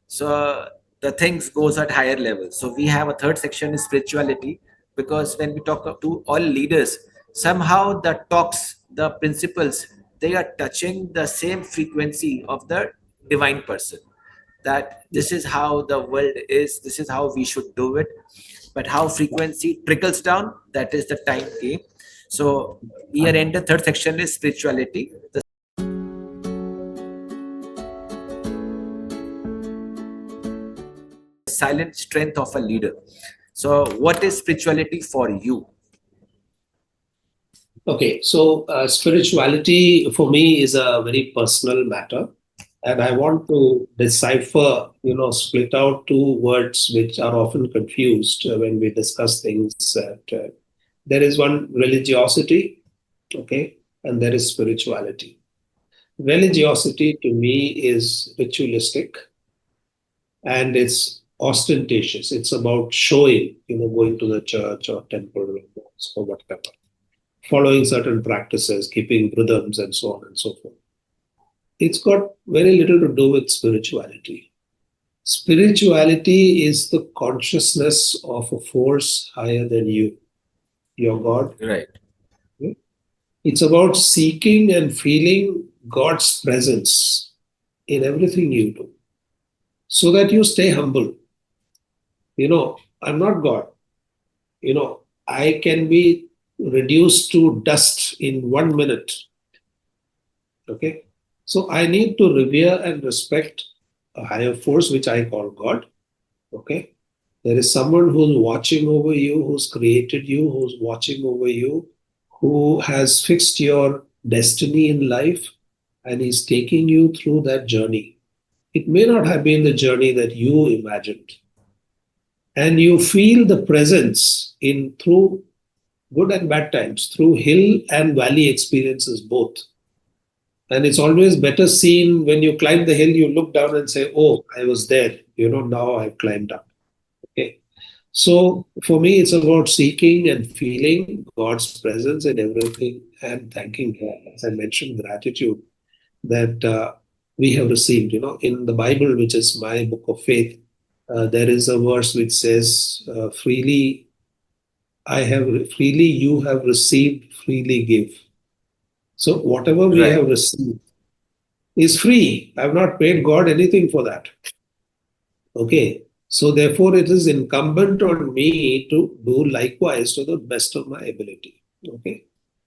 so the things goes at higher levels. So we have a third section is spirituality, because when we talk to all leaders, somehow the talks, the principles, they are touching the same frequency of the divine person, that this is how the world is, this is how we should do it, but how frequency trickles down, that is the time game. So we are in the third section is spirituality, the silent strength of a leader. So what is spirituality for you? Okay, so spirituality for me is a very personal matter, and I want to decipher, split out two words which are often confused when we discuss things. There is one, religiosity, okay, and there is spirituality. Religiosity to me is ritualistic, and it's ostentatious. It's about showing, going to the church or temple or mosque or whatever, following certain practices, keeping rhythms, and so on and so forth. It's got very little to do with spirituality. Spirituality is the consciousness of a force higher than you, your God. Right. It's about seeking and feeling God's presence in everything you do so that you stay humble. I'm not God. I can be reduced to dust in 1 minute. Okay. So I need to revere and respect a higher force, which I call God. Okay. There is someone who's watching over you, who's created you, who's watching over you, who has fixed your destiny in life, and is taking you through that journey. It may not have been the journey that you imagined. And you feel the presence in through good and bad times, through hill and valley experiences both. And it's always better seen when you climb the hill, you look down and say, oh, I was there. Now I've climbed up. Okay. So for me, it's about seeking and feeling God's presence in everything and thanking God. As I mentioned, gratitude that we have received. In the Bible, which is my book of faith, there is a verse which says, freely you have received, freely give. So whatever we have received is free. I have not paid God anything for that. Okay. So therefore, it is incumbent on me to do likewise to the best of my ability. Okay.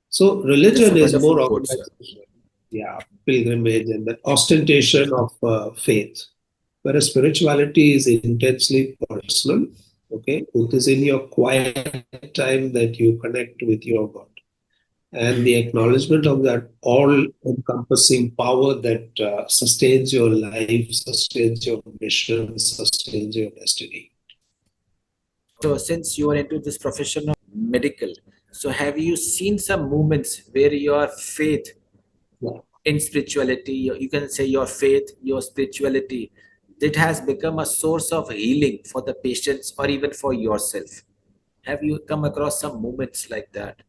So religion is more organization, pilgrimage and the ostentation of faith, whereas spirituality is intensely personal. Okay. It is in your quiet time that you connect with your God. And the acknowledgement of that all-encompassing power that sustains your life, sustains your mission, sustains your destiny. So since you are into this profession of medical, so have you seen some moments where your faith in spirituality, you can say your faith, your spirituality, that has become a source of healing for the patients or even for yourself? Have you come across some moments like that?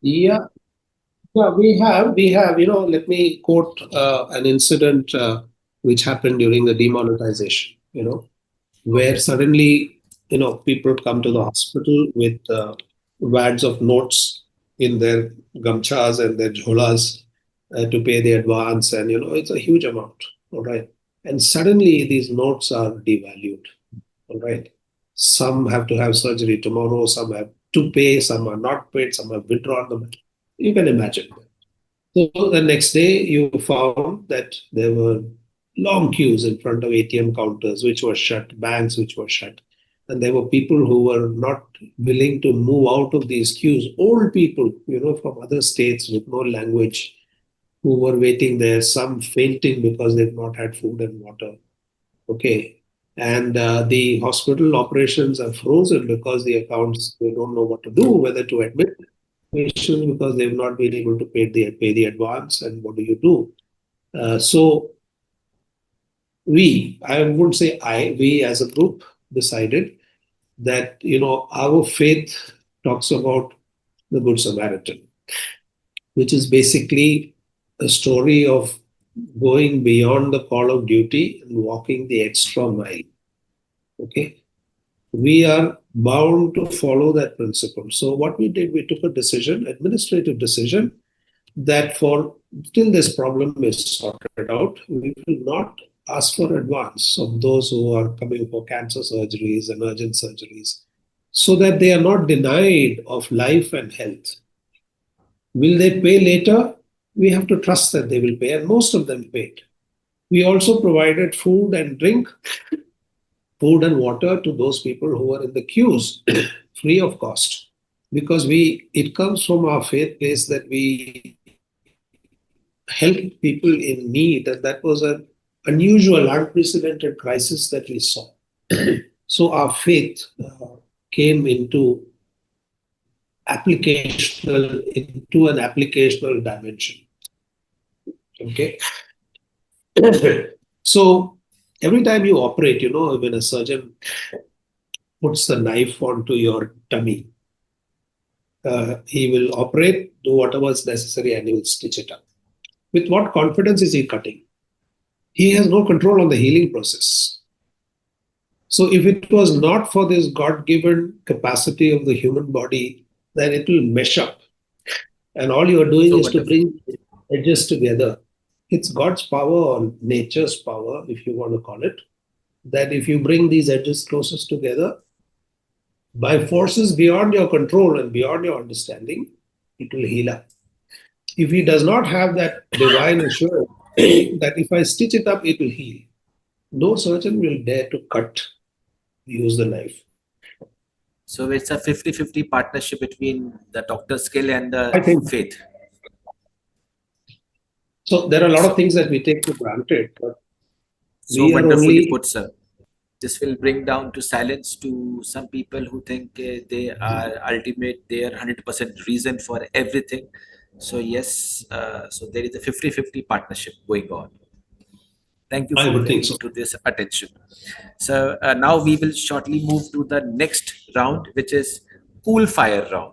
Yeah, we have. Let me quote an incident which happened during the demonetization. Where suddenly, people come to the hospital with wads of notes in their gamchas and their jholas to pay the advance, and it's a huge amount. All right, and suddenly these notes are devalued. All right, some have to have surgery tomorrow, some have to pay, some are not paid, some have withdrawn them. You can imagine. So the next day, you found that there were long queues in front of ATM counters, which were shut, banks which were shut. And there were people who were not willing to move out of these queues. Old people, from other states with no language, who were waiting there, some fainting because they've not had food and water. Okay. And the hospital operations are frozen because the accounts, they don't know what to do, whether to admit patients because they've not been able to pay the advance. And what do you do? So I wouldn't say we as a group decided that, our faith talks about the Good Samaritan, which is basically a story of going beyond the call of duty and walking the extra mile. Okay. We are bound to follow that principle. So what we did, we took a decision, administrative decision, that for till this problem is sorted out, we will not ask for advance of those who are coming for cancer surgeries and urgent surgeries, so that they are not denied of life and health. Will they pay later? We have to trust that they will pay, and most of them paid. We also provided food and drink, food and water to those people who were in the queues, free of cost, because it comes from our faith base that we help people in need, and that was an unusual, unprecedented crisis that we saw. So our faith came into an applicational dimension. Okay. So Every time you operate, when a surgeon puts the knife onto your tummy, he will operate, do whatever is necessary, and he will stitch it up. With what confidence is he cutting? He has no control on the healing process. So if it was not for this God-given capacity of the human body, then it will mesh up. And all you are doing So is to wonderful. bring edges together. It's God's power or nature's power, if you want to call it, that if you bring these edges closest together, by forces beyond your control and beyond your understanding, it will heal up. If he does not have that divine assurance that if I stitch it up, it will heal, no surgeon will dare to use the knife. So it's a 50-50 partnership between the doctor's skill and I the think faith. so. There are a lot of So, things that we take for granted, but so we are wonderfully only. put, sir. This will bring down to silence to some people who think they are ultimate, they are 100% reason for everything. So yes, so there is a 50-50 partnership going on. Thank you I for would think bringing so. to this attention. So now we will shortly move to the next round, which is cool fire round.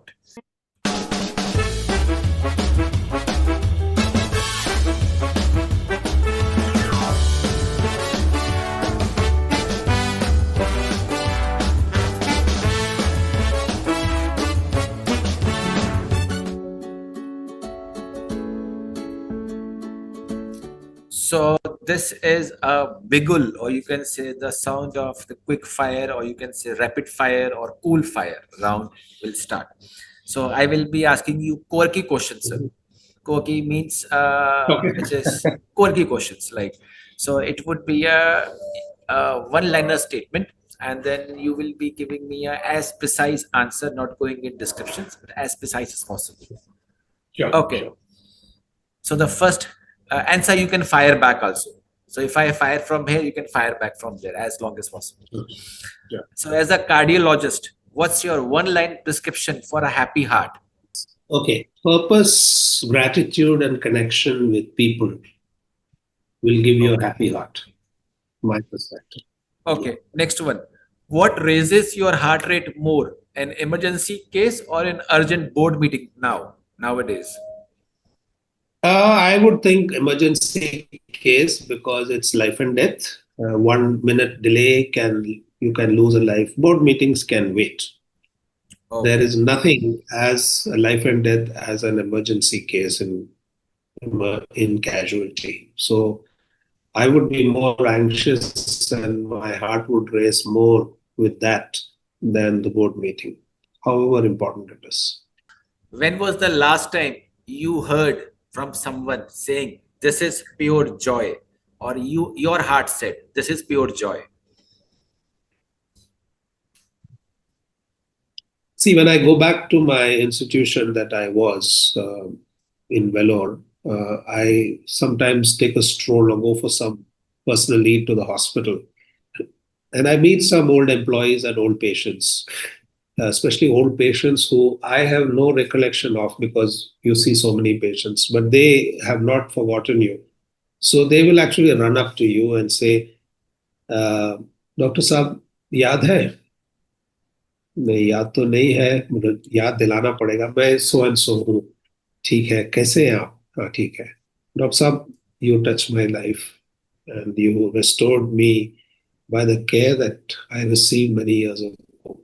So this is a wiggle, or you can say the sound of the quick fire, or you can say rapid fire or cool fire round will start. So I will be asking you quirky questions, sir. Quirky means Okay. which is quirky questions. Like, so it would be a one-liner statement, and then you will be giving me a as precise answer, not going in descriptions, but as precise as possible. Sure. Okay. Sure. So the first answer you can fire back also. So if I fire from here, you can fire back from there as long as possible. Yeah. So as a cardiologist, what's your one-line prescription for a happy heart? Okay. Purpose, gratitude, and connection with people will give you a Okay. happy heart. My perspective. Okay. Next one. What raises your heart rate more? An emergency case or an urgent board meeting nowadays? I would think emergency case because it's life and death. 1 minute delay you can lose a life. Board meetings can wait. There Okay. is nothing as a life and death as an emergency case in casualty. So I would be more anxious and my heart would race more with that than the board meeting, however important it is. When was the last time you heard from someone saying this is pure joy, or your heart said this is pure joy? See, when I go back to my institution that I was in Vellore, I sometimes take a stroll or go for some personal leave to the hospital. And I meet some old employees and old patients, especially old patients who I have no recollection of because you see so many patients, but they have not forgotten you. So they will actually run up to you and say, Dr. Saab, याद है? नहीं याद तो नहीं है, मुझे याद दिलाना पड़ेगा, मैं सो एंड सो हूँ. ठीक है, कैसे हैं आप? हाँ ठीक है. डॉक्टर साहब, you touched my life and you restored me by the care that I received many years ago.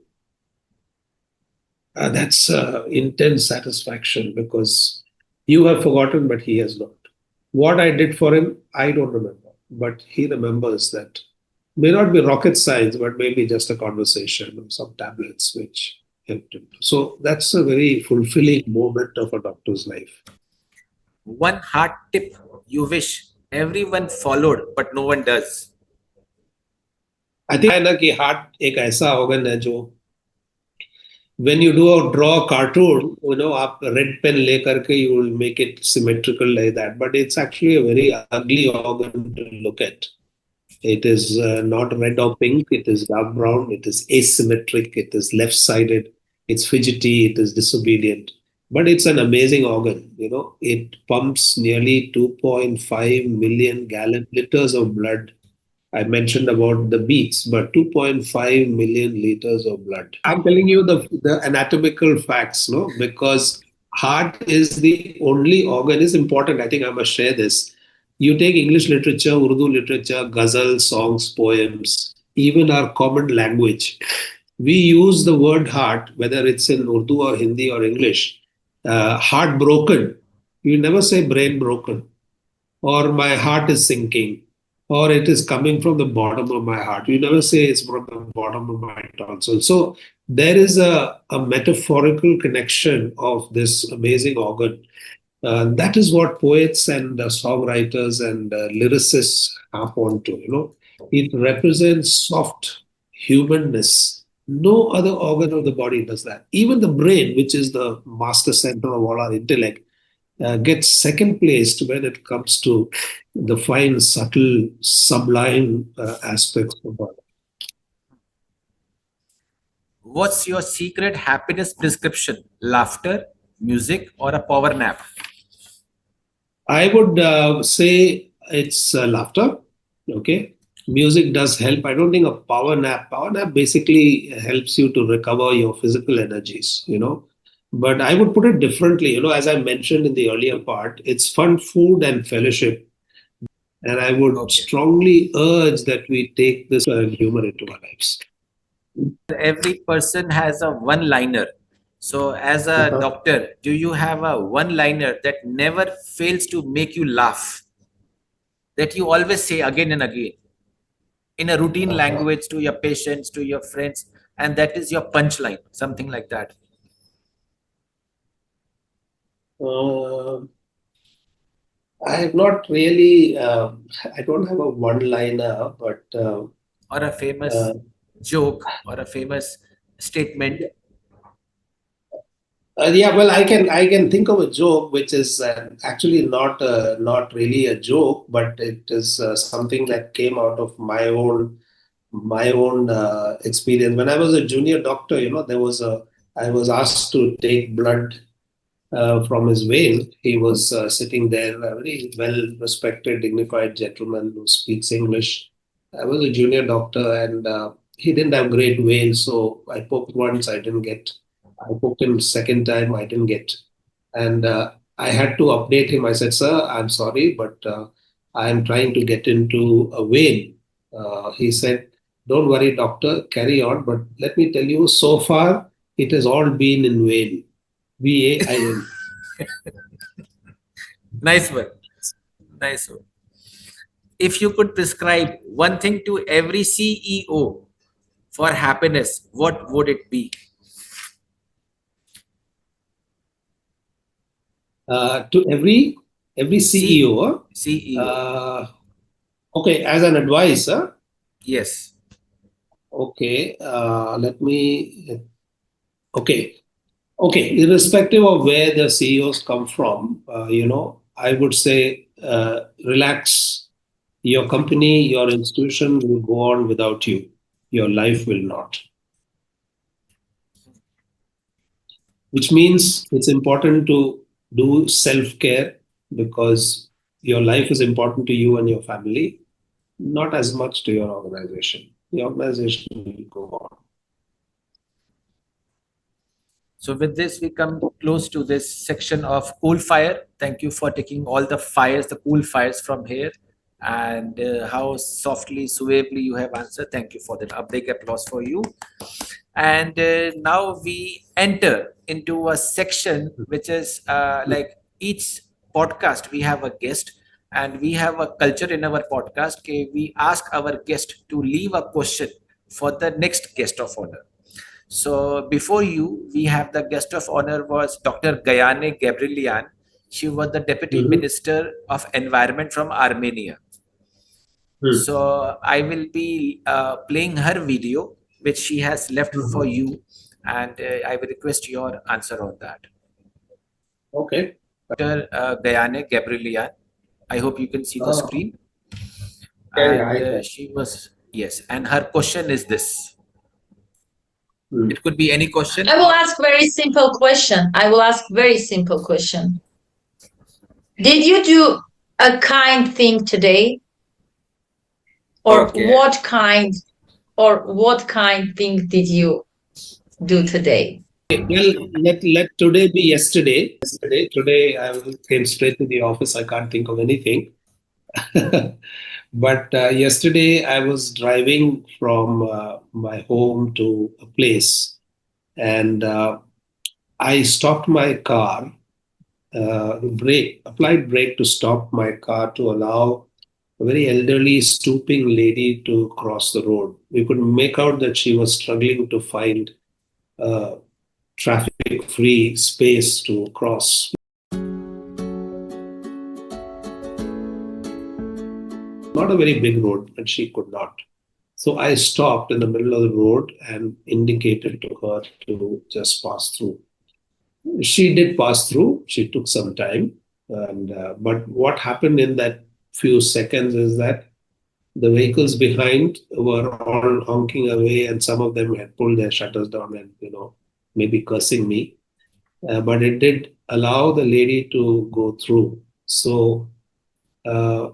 That's intense satisfaction because you have forgotten, but he has not. What I did for him, I don't remember, but he remembers that. May not be rocket science, but maybe just a conversation or some tablets which helped him. So that's a very fulfilling moment of a doctor's life. One heart tip you wish everyone followed but no one does? I think है ना कि heart एक ऐसा organ है जो when you draw a cartoon, आप red pen लेकर के you will make it symmetrical like that, but it's actually a very ugly organ to look at. It is not red or pink, it is dark brown, it is asymmetric, it is left sided, it's fidgety, it is disobedient. But it's an amazing organ. It pumps nearly 2.5 million liters of blood I mentioned about the beats, but 2.5 million liters of blood. I'm telling you the anatomical facts, no, because heart is the only organ. Is important. I think I must share this. You take English literature, Urdu literature, ghazal, songs, poems, even our common language. We use the word heart, whether it's in Urdu or Hindi or English. Heart broken. You never say brain broken, or my heart is sinking, or it is coming from the bottom of my heart. You never say it's from the bottom of my tonsil. So there is a metaphorical connection of this amazing organ. That is what poets and songwriters and lyricists harp on to. It represents soft humanness. No other organ of the body does that. Even the brain, which is the master center of all our intellect, gets second placed when it comes to the fine, subtle, sublime aspects of our life. What's your secret happiness prescription? Laughter, music, or a power nap? I would say it's laughter. Okay. Music does help. I don't think a power nap. Power nap basically helps you to recover your physical energies. But I would put it differently. As I mentioned in the earlier part, it's fun, food, and fellowship. And I would strongly urge that we take this and humor into our lives. Every person has a one liner. So, as a doctor, do you have a one liner that never fails to make you laugh? That you always say again and again in a routine language to your patients, to your friends, and that is your punchline, something like that. I have not really, I don't have a one liner, but. Or a famous joke or a famous statement. Yeah, well, I can think of a joke which is actually not really a joke, but it is something that came out of my own experience. When I was a junior doctor, I was asked to take blood from his vein. He was sitting there, a very well-respected, dignified gentleman who speaks English. I was a junior doctor, and he didn't have great veins, so I poked once, I didn't get. I poked him second time, I didn't get. And I had to update him. I said, "Sir, I'm sorry, but I am trying to get into a vein." He said, "Don't worry, doctor, carry on. But let me tell you, so far, it has all been in vain." VAIN. Nice one. Nice one. If you could prescribe one thing to every CEO for happiness, what would it be? To every CEO. CEO. Okay, as an advisor. Yes. Okay, let me. Okay, irrespective of where the CEOs come from, I would say relax. Your company, your institution will go on without you. Your life will not. Which means it's important to do self-care, because your life is important to you and your family, not as much to your organization. The organization will go on. So with this, we come close to this section of cool fire. Thank you for taking all the fires, the cool fires from here, and how softly, suavely you have answered. Thank you for that. A big applause for you. And now we enter into a section which is like each podcast we have a guest, and we have a culture in our podcast. Okay, we ask our guest to leave a question for the next guest of honor. So before you, we have the guest of honor was Dr. Gayane Gabrilian. She was the Deputy Minister of Environment from Armenia. So I will be playing her video, which she has left for you, and I will request your answer on that. Okay. Dr. Gayane Gabrilian, I hope you can see the screen. Yeah, And she was, yes, and her question is this. It could be any question. I will ask very simple question. Did you do a kind thing today? Or Okay. what kind thing did you do today? Well, let today be yesterday. Today I came straight to the office. I can't think of anything. But yesterday I was driving from my home to a place, and I stopped my car, applied brake to stop my car to allow a very elderly, stooping lady to cross the road. We could make out that she was struggling to find traffic-free space to cross. Not a very big road, but she could not. So I stopped in the middle of the road and indicated to her to just pass through. She did pass through. She took some time, and but what happened in that few seconds is that the vehicles behind were all honking away, and some of them had pulled their shutters down and maybe cursing me. But it did allow the lady to go through. So uh,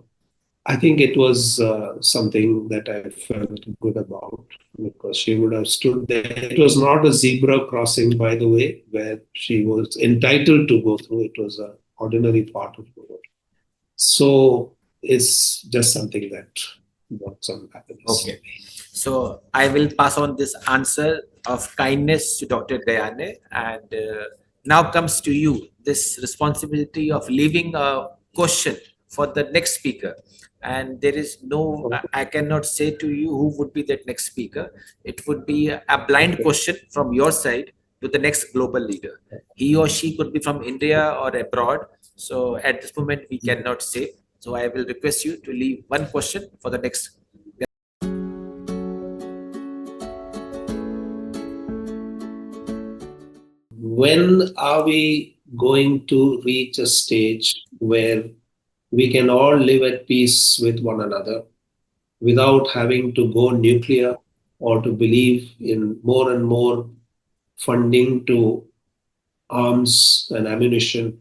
I think it was something that I felt good about because she would have stood there. It was not a zebra crossing, by the way, where she was entitled to go through. It was an ordinary part of the road. So it's just something that brought some happiness. Okay. So I will pass on this answer of kindness to Dr. Dayane. And now comes to you this responsibility of leaving a question for the next speaker. And there is no, I cannot say to you who would be that next speaker. It would be a blind question from your side to the next global leader. He or she could be from India or abroad. So at this moment, we cannot say. So I will request you to leave one question for the next. When are we going to reach a stage where we can all live at peace with one another without having to go nuclear or to believe in more and more funding to arms and ammunition?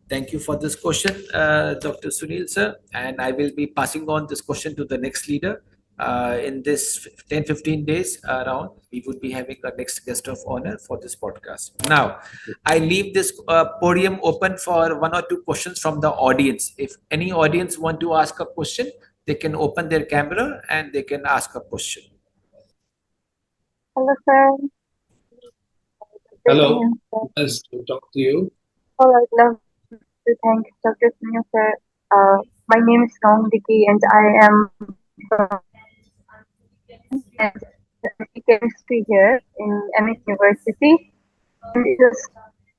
Thank you for this question, Dr. Sunil sir. And I will be passing on this question to the next leader. In this 10-15 days around, we would be having our next guest of honor for this podcast. Now, I leave this podium open for one or two questions from the audience. If any audience want to ask a question, they can open their camera and they can ask a question. Hello, sir. Hello, nice to talk to you. Oh, I'd love to thank Dr. Sunil, sir. My name is Nong Diki, and I am from chemistry here in Amity University. And it was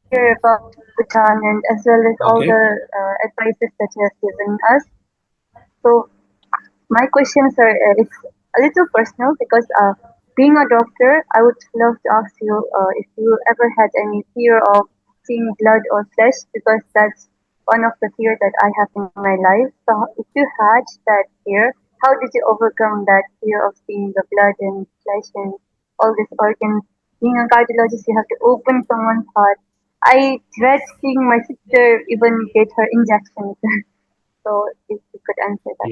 hear about Bhutan and as well as all the advices that you have given us. So my questions are it's a little personal because being a doctor, I would love to ask you if you ever had any fear of seeing blood or flesh because that's one of the fear that I have in my life. So if you had that fear, how did you overcome that fear of seeing the blood and flesh and all these organs? Being a cardiologist, you have to open someone's heart. I dread seeing my sister even get her injections. So if you could answer that.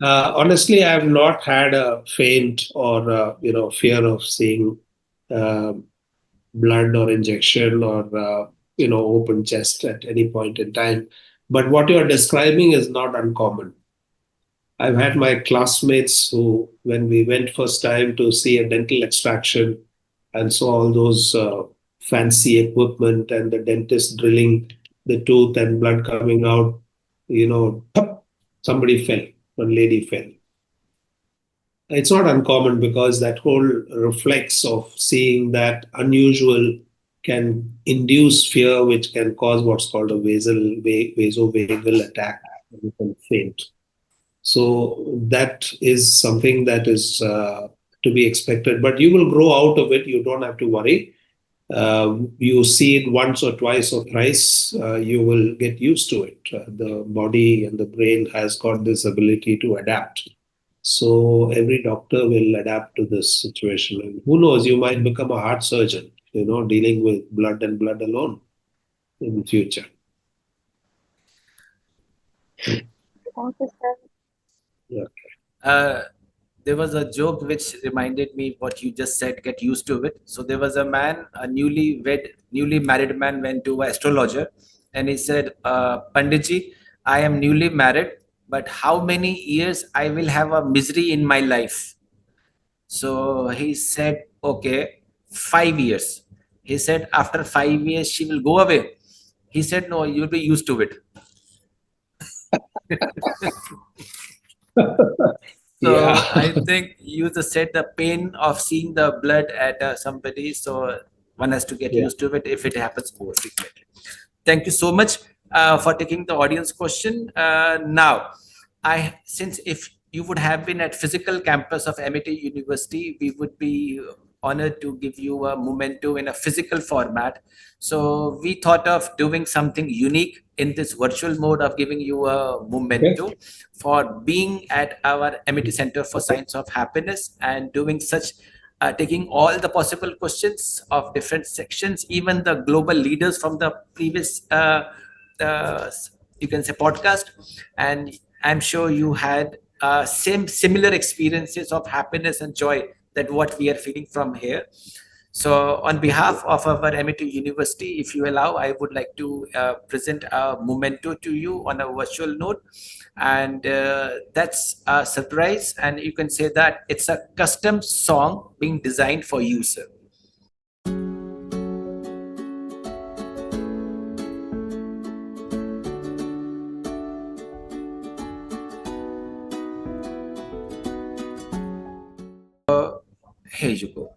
Yeah. Honestly, I have not had a faint or fear of seeing blood or injection or open chest at any point in time. But what you are describing is not uncommon. I've had my classmates who, when we went first time to see a dental extraction and saw all those fancy equipment and the dentist drilling the tooth and blood coming out, somebody fell, one lady fell. It's not uncommon because that whole reflex of seeing that unusual can induce fear, which can cause what's called a vasovagal attack, and you can faint. So that is something that is to be expected, but you will grow out of it. You don't have to worry. You see it once or twice or thrice, you will get used to it. The body and the brain has got this ability to adapt. So every doctor will adapt to this situation. And who knows, you might become a heart surgeon, dealing with blood and blood alone in the future. Thank you, sir. Yeah. There was a joke which reminded me what you just said, get used to it. So there was a man, a newly married man went to an astrologer and he said, Panditji, I am newly married, but how many years I will have a misery in my life? So he said, okay, 5 years. He said, after 5 years, she will go away. He said, no, you'll be used to it. So Yeah. I think you just said the pain of seeing the blood at somebody. So one has to get Yeah. used to it if it happens more frequently. Thank you so much for taking the audience question. Now, since if you would have been at physical campus of Amity University, we would be honored to give you a memento in a physical format. So we thought of doing something unique in this virtual mode of giving you a memento for being at our Amity Center for Science of Happiness and doing such taking all the possible questions of different sections, even the global leaders from the previous, uh, you can say, podcast. And I'm sure you had similar experiences of happiness and joy that what we are feeling from here. So on behalf of our Amity University, if you allow, I would like to present a memento to you on a virtual note. And that's a surprise. And you can say that it's a custom song being designed for you, sir. Here you go.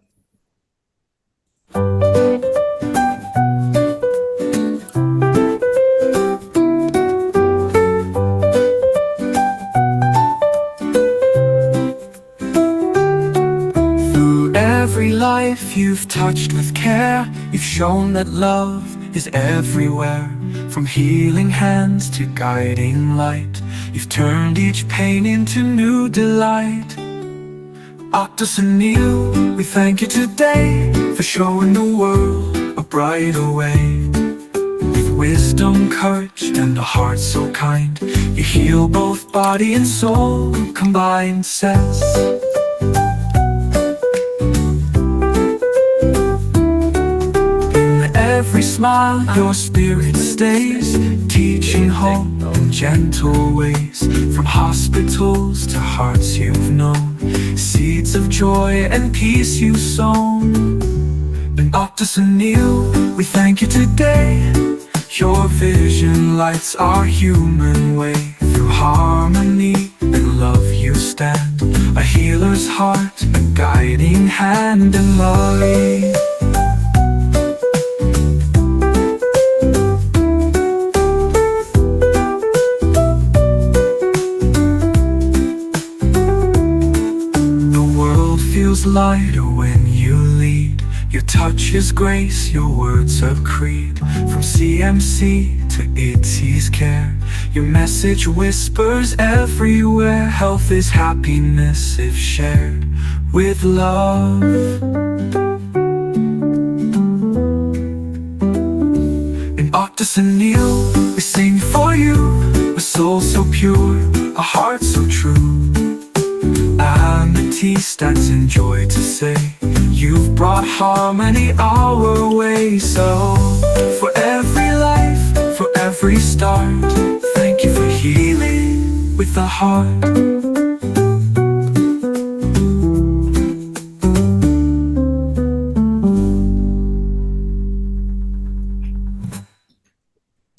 Through every life you've touched with care, you've shown that love is everywhere. From healing hands to guiding light, you've turned each pain into new delight. Dr. Sunil, we thank you today for showing the world a brighter way. With wisdom, courage, and a heart so kind, you heal both body and soul combined, says. In every smile, your spirit stays, teaching hope in gentle ways. From hospitals to hearts you've known, seeds of joy and peace you've sown. And Dr. Sunil, we thank you today. Your vision lights our human way. Through harmony and love you stand, a healer's heart, a guiding hand in light. The world feels lighter when you lead. Your touch is grace, your words are creed. From CMC to ITC's care, your message whispers everywhere. Health is happiness if shared with love. And Dr. Sunil, we sing for you, a soul so pure, a heart so true. Amity stands in joy to say, you've brought harmony our way. So, for every life, for every start, thank you for healing with the heart.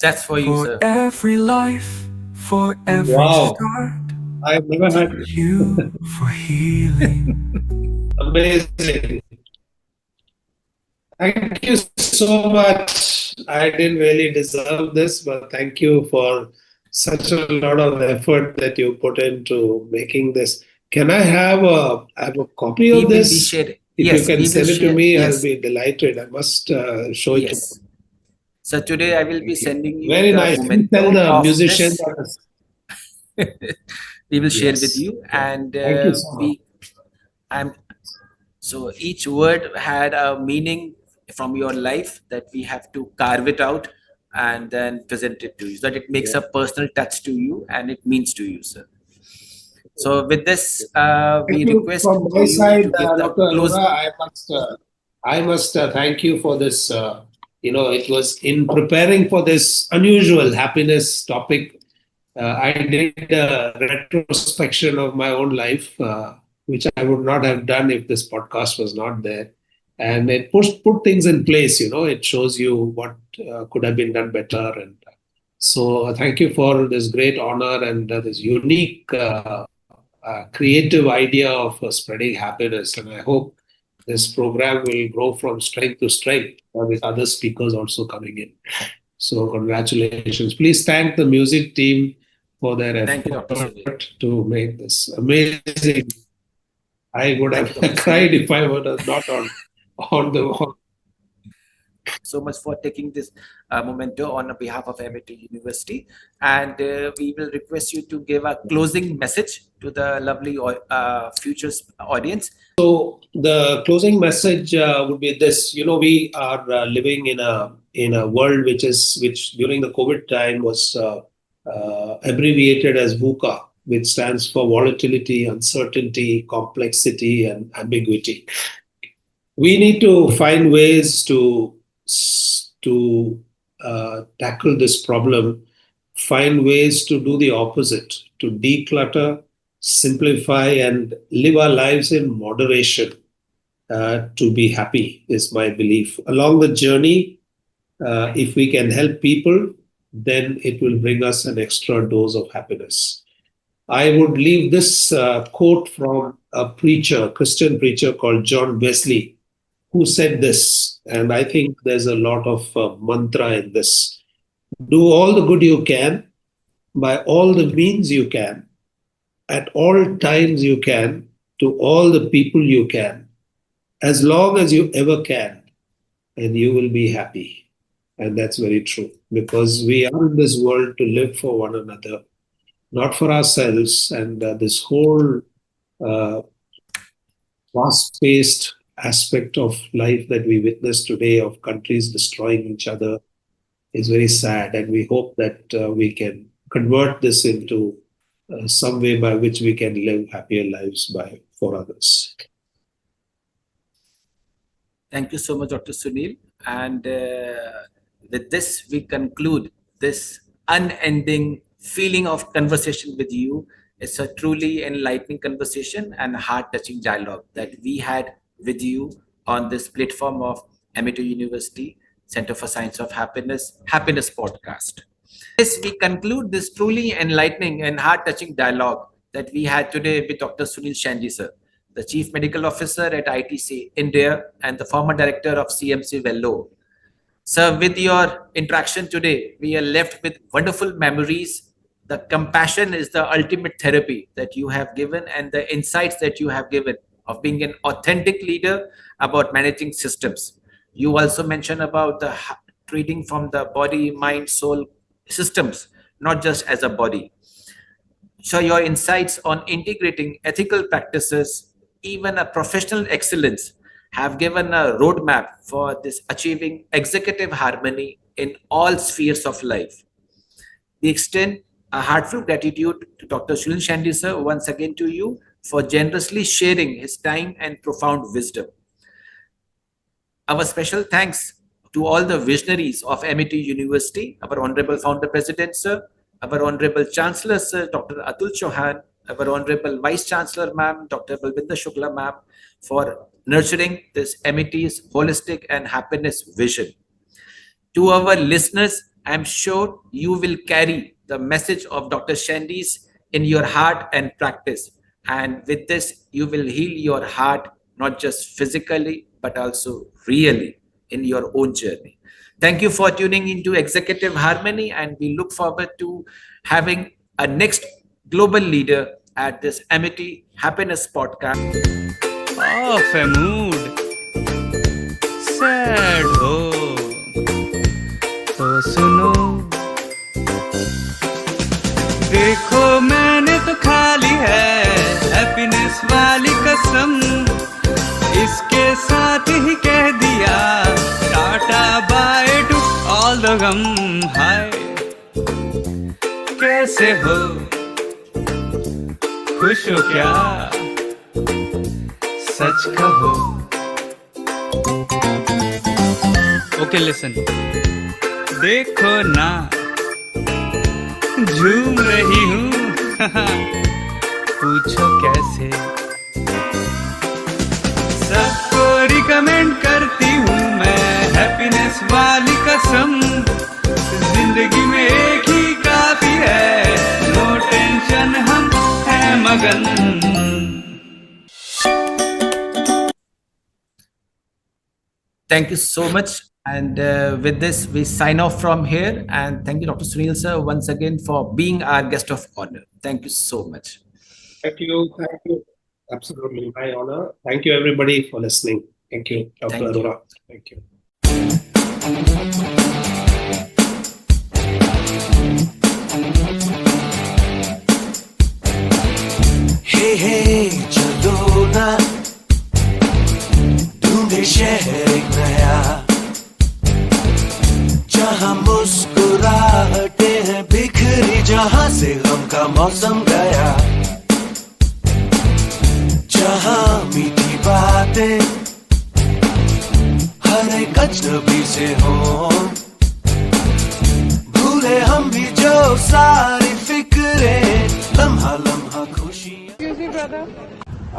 That's for you, For sir. every life, for every Wow. start, I've never heard you for healing. amazing. Thank you so much. I didn't really deserve this, but thank you for such a lot of effort that you put into making this. Can I have a copy We of will be this? sharing. If Yes, you can we will send it to share. me, Yes. I'll be delighted. I must show it to Yes. So today I will be Thank you. sending you Very the nice. Please memento tell the of musician this. that We will share with yes. you, and Thank you so much. I'm so each word had a meaning from your life that we have to carve it out and then present it to you, so that it makes Yeah. a personal touch to you and it means to you, sir. So with this, we Thank you request from my for you side, to give the Dr. close. Arora. I must thank you for this. It was in preparing for this unusual happiness topic. I did a retrospection of my own life, which I would not have done if this podcast was not there. And it put things in place. It shows you what could have been done better. And so, thank you for this great honor and this unique, creative idea of spreading happiness. And I hope this program will grow from strength to strength with other speakers also coming in. So, congratulations. Please thank the music team for their Thank you, Dr. Sunil. effort to make this amazing. I would Thank have you, Dr. cried if I were not on the. So much for taking this memento on behalf of Amity University, and we will request you to give a closing message to the lovely future audience. So the closing message would be this: we are living in a world which during the COVID time was abbreviated as VUCA, which stands for volatility, uncertainty, complexity, and ambiguity. We need to find ways to tackle this problem, find ways to do the opposite, to declutter, simplify, and live our lives in moderation to be happy, is my belief. Along the journey, if we can help people, then it will bring us an extra dose of happiness. I would leave this quote from a preacher, Christian preacher called John Wesley, who said this, and I think there's a lot of mantra in this. Do all the good you can, by all the means you can, at all times you can, to all the people you can, as long as you ever can, and you will be happy. And that's very true, because we are in this world to live for one another, not for ourselves. And this whole fast-paced aspect of life that we witness today, of countries destroying each other, is very sad. And we hope that we can convert this into some way by which we can live happier lives for others. Thank you so much, Dr. Sunil. And with this, we conclude this unending feeling of conversation with you. It's a truly enlightening conversation and heart-touching dialogue that we had with you on this platform of Amity University Center for Science of Happiness podcast. Yes, we conclude this truly enlightening and heart-touching dialogue that we had today with Dr. Sunil Chandy, sir, the Chief Medical Officer at ITC India and the former Director of CMC Vellore. Sir, with your interaction today, we are left with wonderful memories. The compassion is the ultimate therapy that you have given, and the insights that you have given of being an authentic leader about managing systems. You also mentioned about the treating from the body, mind, soul systems, not just as a body. So your insights on integrating ethical practices, even a professional excellence, have given a roadmap for this achieving executive harmony in all spheres of life. We extend a heartfelt gratitude to Dr. Sunil Chandy, sir, once again to you for generously sharing his time and profound wisdom. Our special thanks to all the visionaries of Amity University, our Honorable Founder President, sir, our Honorable Chancellor, sir, Dr. Atul Chauhan, our Honorable Vice Chancellor, ma'am, Dr. Balvinder Shukla, ma'am, for nurturing this Amity's holistic and happiness vision. To our listeners, I'm sure you will carry the message of Dr. Chandy's in your heart and practice. And with this, you will heal your heart, not just physically, but also really in your own journey. Thank you for tuning into Executive Harmony, and we look forward to having a next global leader at this Amity Happiness podcast. Off a mood, sad ho, to suno. देखो मैंने तो खा ली है happiness वाली कसम, इसके साथ ही कह दिया tata bye to all the गम। हाय कैसे हो खुश हो क्या सच कहो ओके लिसन देखो ना झूम रही हूँ पूछो कैसे सबको रिकमेंड करती हूँ मैं हैप्पीनेस वाली कसम जिंदगी में एक ही काफी है नो टेंशन हम हैं मगन Thank you so much. And with this, we sign off from here. And thank you, Dr. Sunil sir, once again for being our guest of honor. Thank you so much. Thank you. Thank you. Absolutely. My honor. Thank you, everybody, for listening. Thank you, Dr. Thank you. Arora. Thank you. Hey, hey, चलो ना ढूंढे शहर एक नया जहाँ मुस्कुराहटे हैं बिखरी जहाँ से गम का मौसम गया जहाँ मीठी बातें हर एक अजनबी से हो भूले हम भी जो सारी फिक्रें लम्हा लम्हा खुशी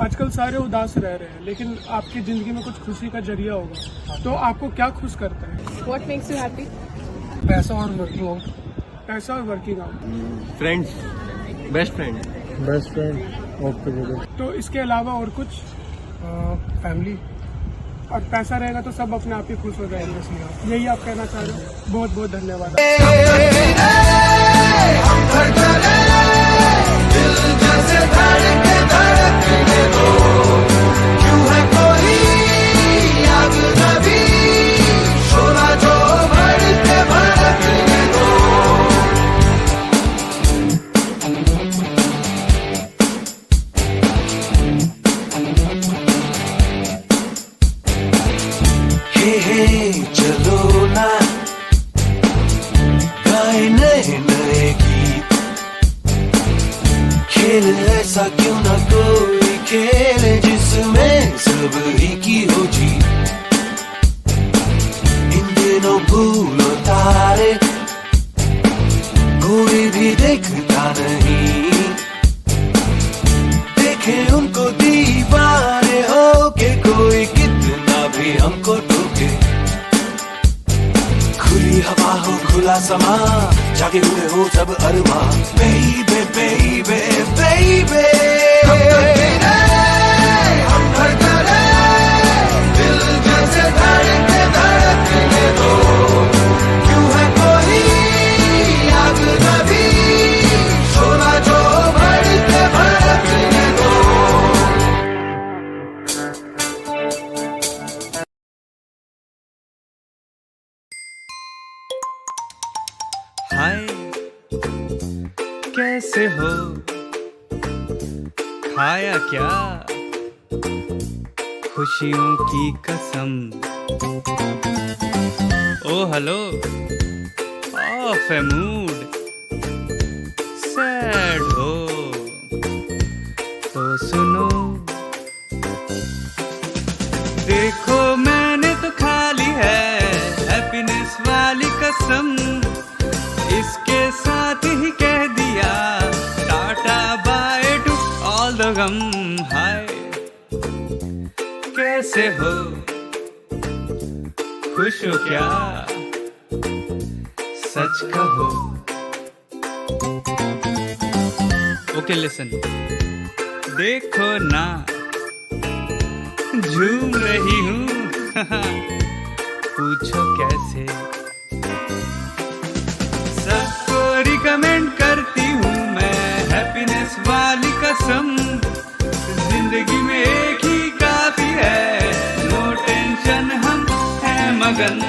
आजकल सारे उदास रह रहे हैं लेकिन आपकी जिंदगी में कुछ खुशी का जरिया होगा तो आपको क्या खुश करता है What makes you happy? पैसा और वर्किंग आउट पैसा और working out friends best friend okay तो इसके अलावा और कुछ फैमिली और पैसा रहेगा तो सब अपने आप ही खुश हो जाएंगे यही आप कहना चाह रहे हो बहुत बहुत धन्यवाद चलो ना गाए नए नए गीत खेल ऐसा क्यों ना कोई खेल जिसमें सब ही की हो जीत इन दिनों भूलो तारे कोई भी देखता नहीं देखे उनको दीवाने हो के कोई कितना भी हमको टोके खुली हवा हो खुला समा जागे हुए हो सब अरमा बेबे बेबे बेबे हम धड़कने दिल जैसे धड़कते धड़कने दो क्यों है कोई आग नबी शोला जो भड़कते भड़कने दो हाय कैसे हो खाया क्या खुशियों की कसम ओ हेलो ऑफ है मूड सैड हो तो सुनो देखो मैंने तो खा ली है हैप्पीनेस वाली कसम इसके साथ ही कह दिया tata bye to all the गम हाय कैसे हो खुश हो क्या सच कहो ओके लिसन देखो ना झूम रही हूँ पूछो कैसे सबको रिकमेंड करती हूँ मैं हैप्पीनेस वाली कसम जिंदगी में एक ही काफी है नो टेंशन हम हैं मगन